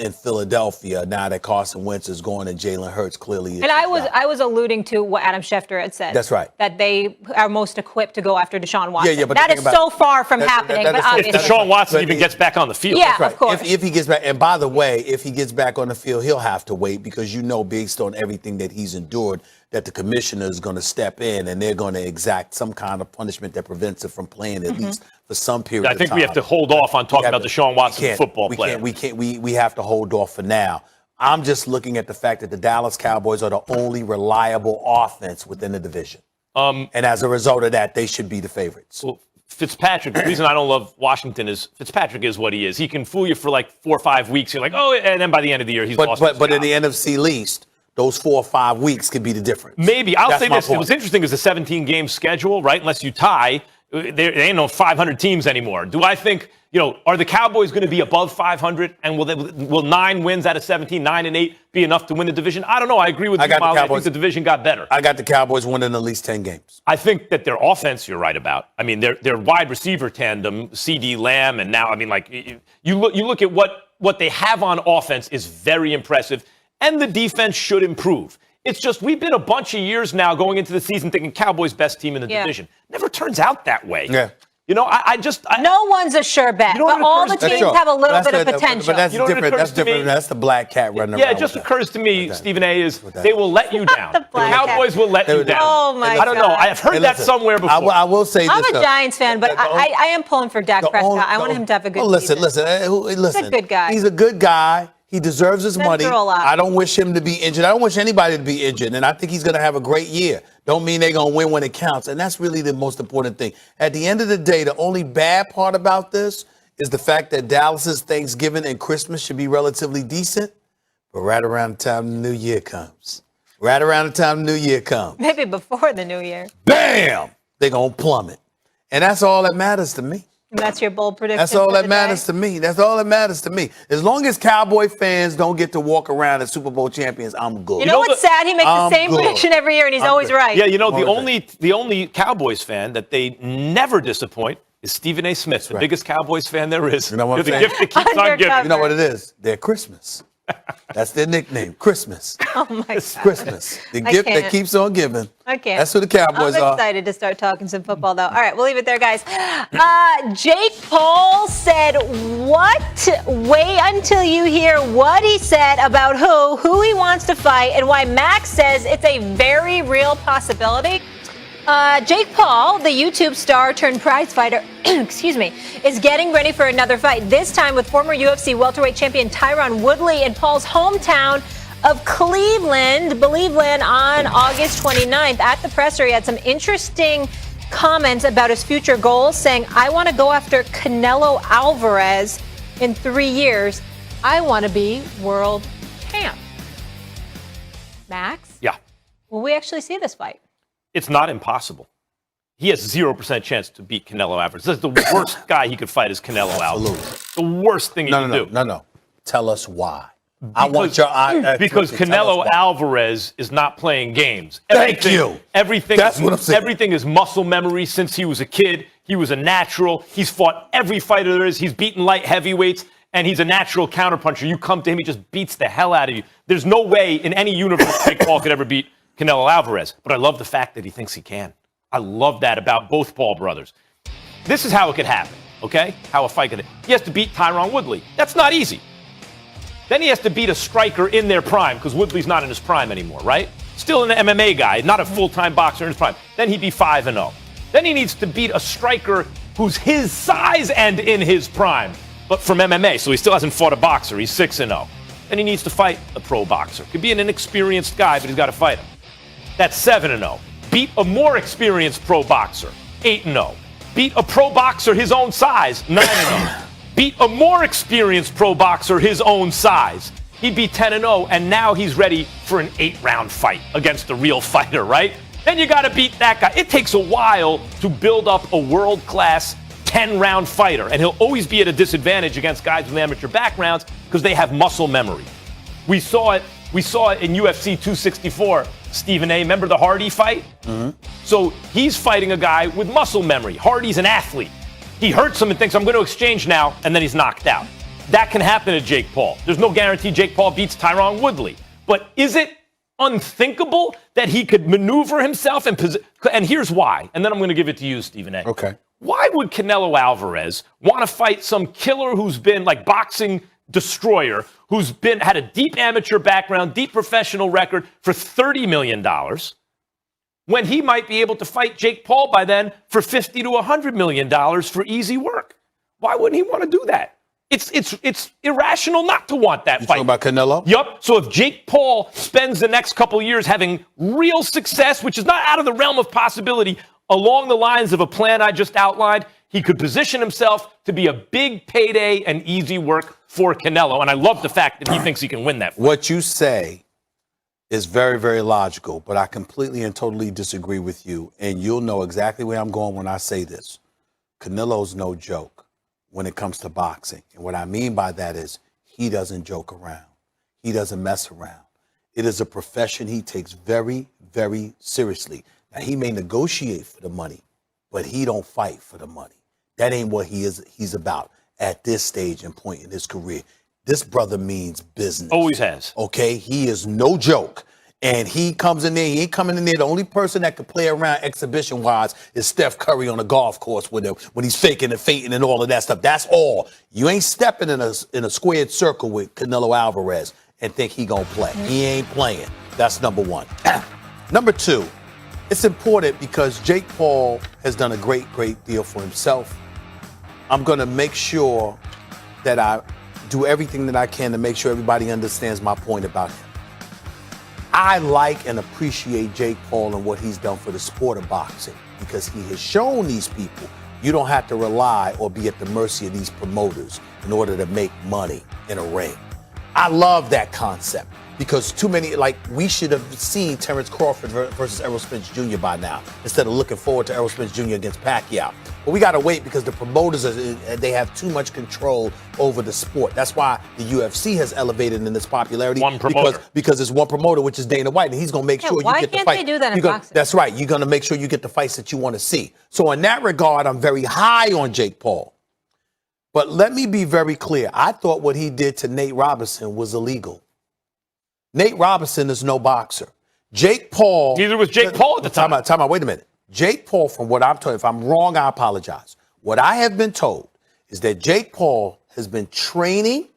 in Philadelphia now that Carson Wentz is going and Jalen Hurts clearly is. And I was alluding to what Adam Schefter had said. That's right. That they are most equipped to go after Deshaun Watson. Yeah, but that is so far from happening. But obviously, if Deshaun Watson even gets back on the field. Yeah, That's right. of course. If he gets back, and by the way, if he gets back on the field, he'll have to wait because based on everything that he's endured, that the commissioner is going to step in and they're going to exact some kind of punishment that prevents it from playing at least for some period of time. I think we have to hold off on talking about Deshaun Watson, football player. We have to hold off for now. I'm just looking at the fact that the Dallas Cowboys are the only reliable offense within the division. And as a result of that, they should be the favorites. Well, Fitzpatrick, the reason I don't love Washington is Fitzpatrick is what he is. He can fool you for like 4 or 5 weeks. You're like, oh, and then by the end of the year, he's lost his But in job. the NFC least, those 4 or 5 weeks could be the difference. Maybe. I'll That's say my this. point. What's interesting is the 17-game schedule, right? Unless you tie, there ain't no 500 teams anymore. Do I think, are the Cowboys going to be above 500? And will 9 wins out of 17, 9-8, be enough to win the division? I don't know. I agree with you, Molly. I think the division got better. I got the Cowboys winning at least 10 games. I think that their offense, you're right about. I mean, their wide receiver tandem, CD Lamb, and now, I mean, like, you look at what they have on offense is very impressive, and the defense should improve. It's just we've been a bunch of years now going into the season thinking Cowboys best team in the division. Never turns out that way. Yeah. No one's a sure bet, but all the teams have a little bit of potential. But that's different. That's different. That's the black cat running around. Yeah, it just occurs to me, Stephen A., is they will let you down. The Cowboys will let you down. Oh, my God. I don't know. I have heard that somewhere before. I will say this. I'm a Giants fan, but I am pulling for Dak Prescott. I want him to have a good season. Listen. He's a good guy. He's a good guy. He deserves his money. through a lot. I don't wish him to be injured. I don't wish anybody to be injured. And I think he's going to have a great year. Don't mean they're going to win when it counts. And that's really the most important thing. At the end of the day, the only bad part about this is the fact that Dallas's Thanksgiving and Christmas should be relatively decent. But right around the time the new year comes. Maybe before the new year. Bam! They're going to plummet. And that's all that matters to me. And that's your bold prediction. That's all for that the matters day? to me. That's all that matters to me. As long as Cowboy fans don't get to walk around as Super Bowl champions, I'm good. You know what's sad? He makes the same prediction every year, and he's always right. Yeah, the only Cowboys fan that they never disappoint is Stephen A. Smith, the biggest Cowboys fan there is. You know what I'm They're saying? the gift that keeps on giving. You know what it is? They're Christmas. That's their nickname, Christmas. Oh, my God. Christmas. The I gift that can't. keeps on giving. I can't. That's who the Cowboys I'm are. excited to start talking some football, though. All right, we'll leave it there, guys. Jake Paul said what? Wait until you hear what he said about who he wants to fight, and why Max says it's a very real possibility. Jake Paul, the YouTube star turned prize fighter, is getting ready for another fight, this time with former UFC welterweight champion Tyron Woodley in Paul's hometown of Cleveland, on August 29th. At the presser, he had some interesting comments about his future goals, saying, I want to go after Canelo Alvarez in 3 years. I want to be world champ. Max? Yeah. Will we actually see this fight? It's not impossible. He has 0% chance to beat Canelo Alvarez. This is the worst guy he could fight is Canelo Alvarez. The worst thing he can do. No. Tell us why. Because Canelo Alvarez is not playing games. Thank you. That's what I'm saying. Everything is muscle memory since he was a kid. He was a natural. He's fought every fighter there is. He's beaten light heavyweights, and he's a natural counterpuncher. You come to him, he just beats the hell out of you. There's no way in any universe Jake Paul could ever beat Canelo Alvarez. But I love the fact that he thinks he can. I love that about both Paul brothers. This is how it could happen, okay? How a fight could happen. He has to beat Tyron Woodley. That's not easy. Then he has to beat a striker in their prime, because Woodley's not in his prime anymore, right? Still an MMA guy, not a full-time boxer in his prime. Then he'd be 5-0. Then he needs to beat a striker who's his size and in his prime, but from MMA, so he still hasn't fought a boxer. He's 6-0. Then he needs to fight a pro boxer. Could be an inexperienced guy, but he's got to fight him. That's 7-0. Beat a more experienced pro boxer, 8-0. Beat a pro boxer his own size, 9-0. Beat a more experienced pro boxer his own size. He'd be 10-0, and now he's ready for an 8-round fight against a real fighter, right? Then you got to beat that guy. It takes a while to build up a world-class 10-round fighter, and he'll always be at a disadvantage against guys with amateur backgrounds because they have muscle memory. We saw it in UFC 264. Stephen A., remember the Hardy fight? Mm-hmm. So he's fighting a guy with muscle memory. Hardy's an athlete. He hurts him and thinks, I'm going to exchange now, and then he's knocked out. That can happen to Jake Paul. There's no guarantee Jake Paul beats Tyron Woodley. But is it unthinkable that he could maneuver himself? And here's why. And then I'm going to give it to you, Stephen A. Okay. Why would Canelo Alvarez want to fight some killer who's been like boxing destroyer, who's had a deep amateur background, deep professional record for $30 million, when he might be able to fight Jake Paul by then for $50 to $100 million for easy work? Why wouldn't he want to do that? It's irrational not to want that fight. Talking about Canelo? Yup. So if Jake Paul spends the next couple of years having real success, which is not out of the realm of possibility, along the lines of a plan I just outlined, he could position himself to be a big payday and easy work for Canelo. And I love the fact that he thinks he can win that fight. What you say is very, very logical, but I completely and totally disagree with you. And you'll know exactly where I'm going when I say this. Canelo's no joke when it comes to boxing. And what I mean by that is he doesn't joke around. He doesn't mess around. It is a profession he takes very, very seriously. Now, he may negotiate for the money, but he don't fight for the money. That ain't what he's about at this stage and point in his career. This brother means business. Always has. Okay? He is no joke. And he comes in there, he ain't coming in there. The only person that could play around exhibition-wise is Steph Curry on a golf course with him when he's faking and feinting and all of that stuff. That's all. You ain't stepping in a squared circle with Canelo Alvarez and think he gonna play. He ain't playing. That's number one. Number two, it's important because Jake Paul has done a great, great deal for himself. I'm going to make sure that I do everything that I can to make sure everybody understands my point about him. I like and appreciate Jake Paul and what he's done for the sport of boxing because he has shown these people you don't have to rely or be at the mercy of these promoters in order to make money in a ring. I love that concept because too many, like, we should have seen Terrence Crawford versus Errol Spence Jr. by now instead of looking forward to Errol Spence Jr. against Pacquiao. But we got to wait because the promoters, they have too much control over the sport. That's why the UFC has elevated in its popularity. One promoter. Because it's one promoter, which is Dana White, and he's going to make sure you get the fight. Why can't they do that in boxing? That's right. You're going to make sure you get the fights that you want to see. So in that regard, I'm very high on Jake Paul. But let me be very clear. I thought what he did to Nate Robinson was illegal. Nate Robinson is no boxer. Jake Paul. Neither was Jake Paul at the time. Time out. Wait a minute. Jake Paul, from what I'm told, if I'm wrong, I apologize. What I have been told is that Jake Paul has been training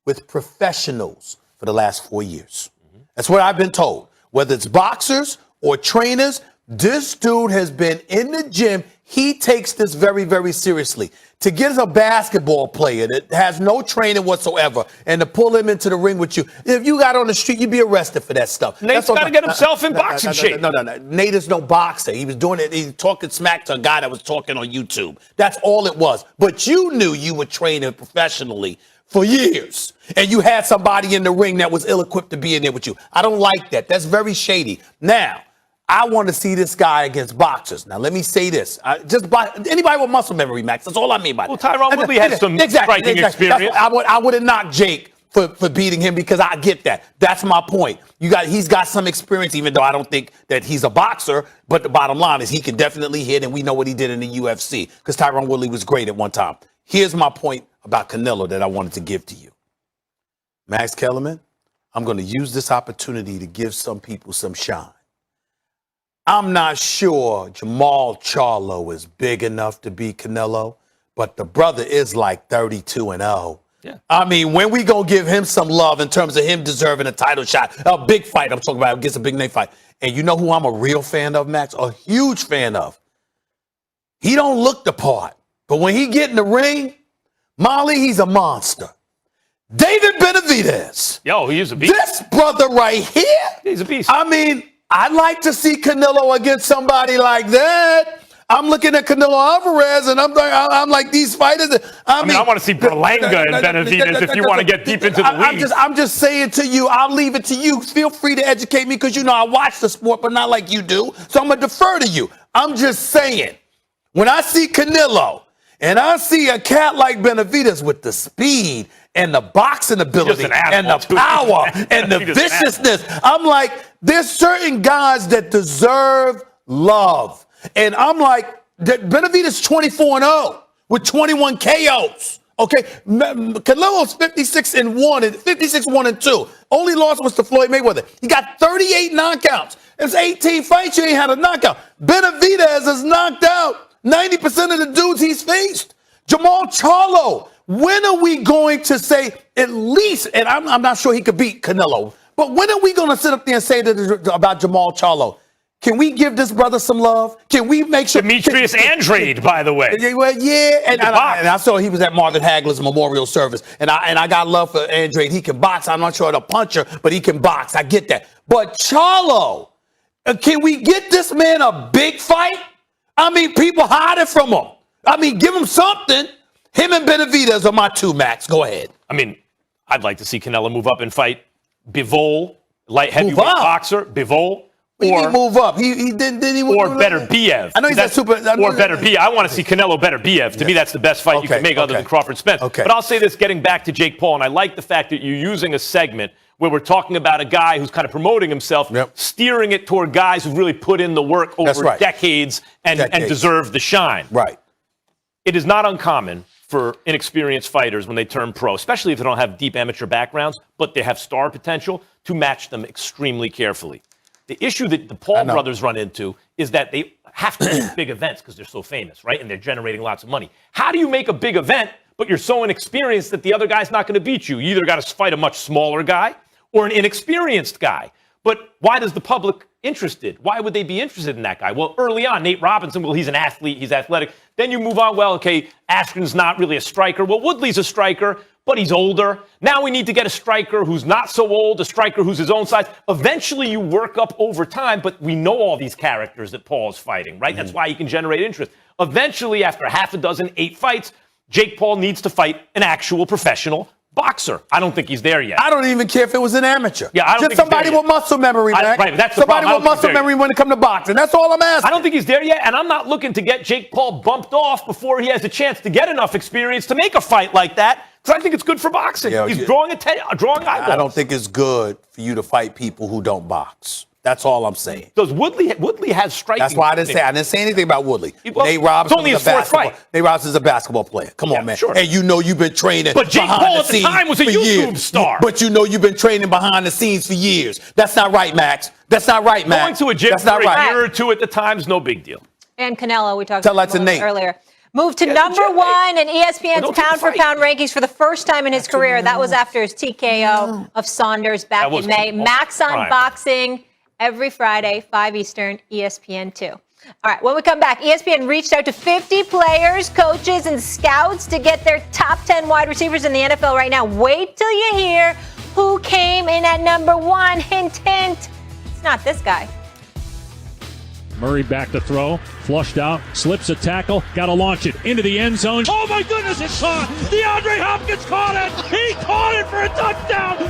with professionals for the last 4 years. That's what I've been told. Whether it's boxers or trainers, this dude has been in the gym. He takes this very, very seriously. To get a basketball player that has no training whatsoever and to pull him into the ring with you, if you got on the street, you'd be arrested for that stuff. Nate's got to get himself in boxing shape. No. Nate is no boxer. He was doing it. He was talking smack to a guy that was talking on YouTube. That's all it was. But you knew you were training professionally for years, and you had somebody in the ring that was ill-equipped to be in there with you. I don't like that. That's very shady. Now, I want to see this guy against boxers. Now, let me say this. Anybody with muscle memory, Max. That's all I mean by that. Well, Tyron Woodley has some striking experience. I wouldn't knock Jake for beating him because I get that. That's my point. He's got some experience, even though I don't think that he's a boxer. But the bottom line is he can definitely hit, and we know what he did in the UFC because Tyron Woodley was great at one time. Here's my point about Canelo that I wanted to give to you. Max Kellerman, I'm going to use this opportunity to give some people some shine. I'm not sure Jamal Charlo is big enough to beat Canelo, but the brother is like 32-0. Yeah. I mean, when we gonna give him some love in terms of him deserving a title shot, a big fight I'm talking about, against a big name fight. And you know who I'm a real fan of, Max? A huge fan of. He don't look the part, but when he get in the ring, Molly, he's a monster. David Benavidez. Yo, he's a beast. This brother right here. He's a beast. I mean, I'd like to see Canelo against somebody like that. I'm looking at Canelo Alvarez, and I'm like these fighters. I mean, I want to see Berlanga and Benavidez if you want to get deep into the weeds. I'm just saying to you, I'll leave it to you. Feel free to educate me because, I watch the sport, but not like you do. So I'm going to defer to you. I'm just saying, when I see Canelo and I see a cat like Benavidez with the speed and the boxing ability and the power and the viciousness, I'm like, there's certain guys that deserve love. And I'm like, Benavidez 24-0 with 21 KOs. Okay, Canelo's 56-1 and 56-1-2. Only loss was to Floyd Mayweather. He got 38 knockouts. It's 18 fights you ain't had a knockout. Benavidez has knocked out 90% of the dudes he's faced. Jamal Charlo. When are we going to say at least, and I'm not sure he could beat Canelo, but when are we going to sit up there and say that about Jamal Charlo? Can we give this brother some love? Can we make sure? Demetrius Andrade, by the way. Yeah, and I saw he was at Marvin Hagler's memorial service, and I got love for Andrade. He can box. I'm not sure the puncher, but he can box. I get that. But Charlo, can we get this man a big fight? I mean, people hiding from him. I mean, give him something. Him and Benavidez are my two, Max. Go ahead. I mean, I'd like to see Canelo move up and fight Bivol, light heavyweight boxer, Bivol. Or move up. He didn't he move or better Biev. I know he's that super. Or better Biev. I want to see Canelo better Biev. To me, that's the best fight you can make other than Crawford Spence. Okay. But I'll say this, getting back to Jake Paul, and I like the fact that you're using a segment where we're talking about a guy who's kind of promoting himself, steering it toward guys who've really put in the work over decades and deserve the shine. Right. It is not uncommon for inexperienced fighters when they turn pro, especially if they don't have deep amateur backgrounds, but they have star potential, to match them extremely carefully. The issue that the Paul brothers run into is that they have to do big events because they're so famous, right? And they're generating lots of money. How do you make a big event, but you're so inexperienced that the other guy's not going to beat you? You either got to fight a much smaller guy or an inexperienced guy. But why does the public interested? Why would they be interested in that guy? Well, early on, Nate Robinson, well, he's an athlete, he's athletic. Then you move on, well, okay, Askren's not really a striker. Well, Woodley's a striker, but he's older. Now we need to get a striker who's not so old, a striker who's his own size. Eventually you work up over time, but we know all these characters that Paul's fighting, right? That's why he can generate interest. Eventually, after half a dozen, 8 fights, Jake Paul needs to fight an actual professional boxer. I don't think he's there yet. I don't even care if it was an amateur. Yeah, I don't Just think somebody with muscle memory, man. Right, that's the somebody problem. with muscle memory when it comes to boxing. That's all I'm asking. I don't think he's there yet, and I'm not looking to get Jake Paul bumped off before he has a chance to get enough experience to make a fight like that, because I think it's good for boxing. He's drawing eyeballs. I don't think it's good for you to fight people who don't box. That's all I'm saying. Does Woodley has striking? That's why I didn't say anything about Woodley. Well, Nate Robinson it's only his fourth fight. Nate Robinson's a basketball player. Come on, man. Sure. And you know you've been training. But Jake Paul at the time was a YouTube star. But you know you've been training behind the scenes for years. That's not right, Max. That's not right, Max. Going to a gym for a year or two at the time is no big deal. And Canelo, we talked Tell that to about Nate. earlier. Moved to number 1 in ESPN's pound-for-pound rankings for the first time in his career. That was after his TKO of Saunders back in May. Max on Boxing every Friday, 5 Eastern, ESPN 2. All right, when we come back, ESPN reached out to 50 players, coaches, and scouts to get their top 10 wide receivers in the NFL right now. Wait till you hear who came in at number 1. Hint, hint. It's not this guy. Murray back to throw, flushed out, slips a tackle, got to launch it into the end zone. Oh my goodness, it's caught! DeAndre Hopkins caught it! He caught it for a touchdown!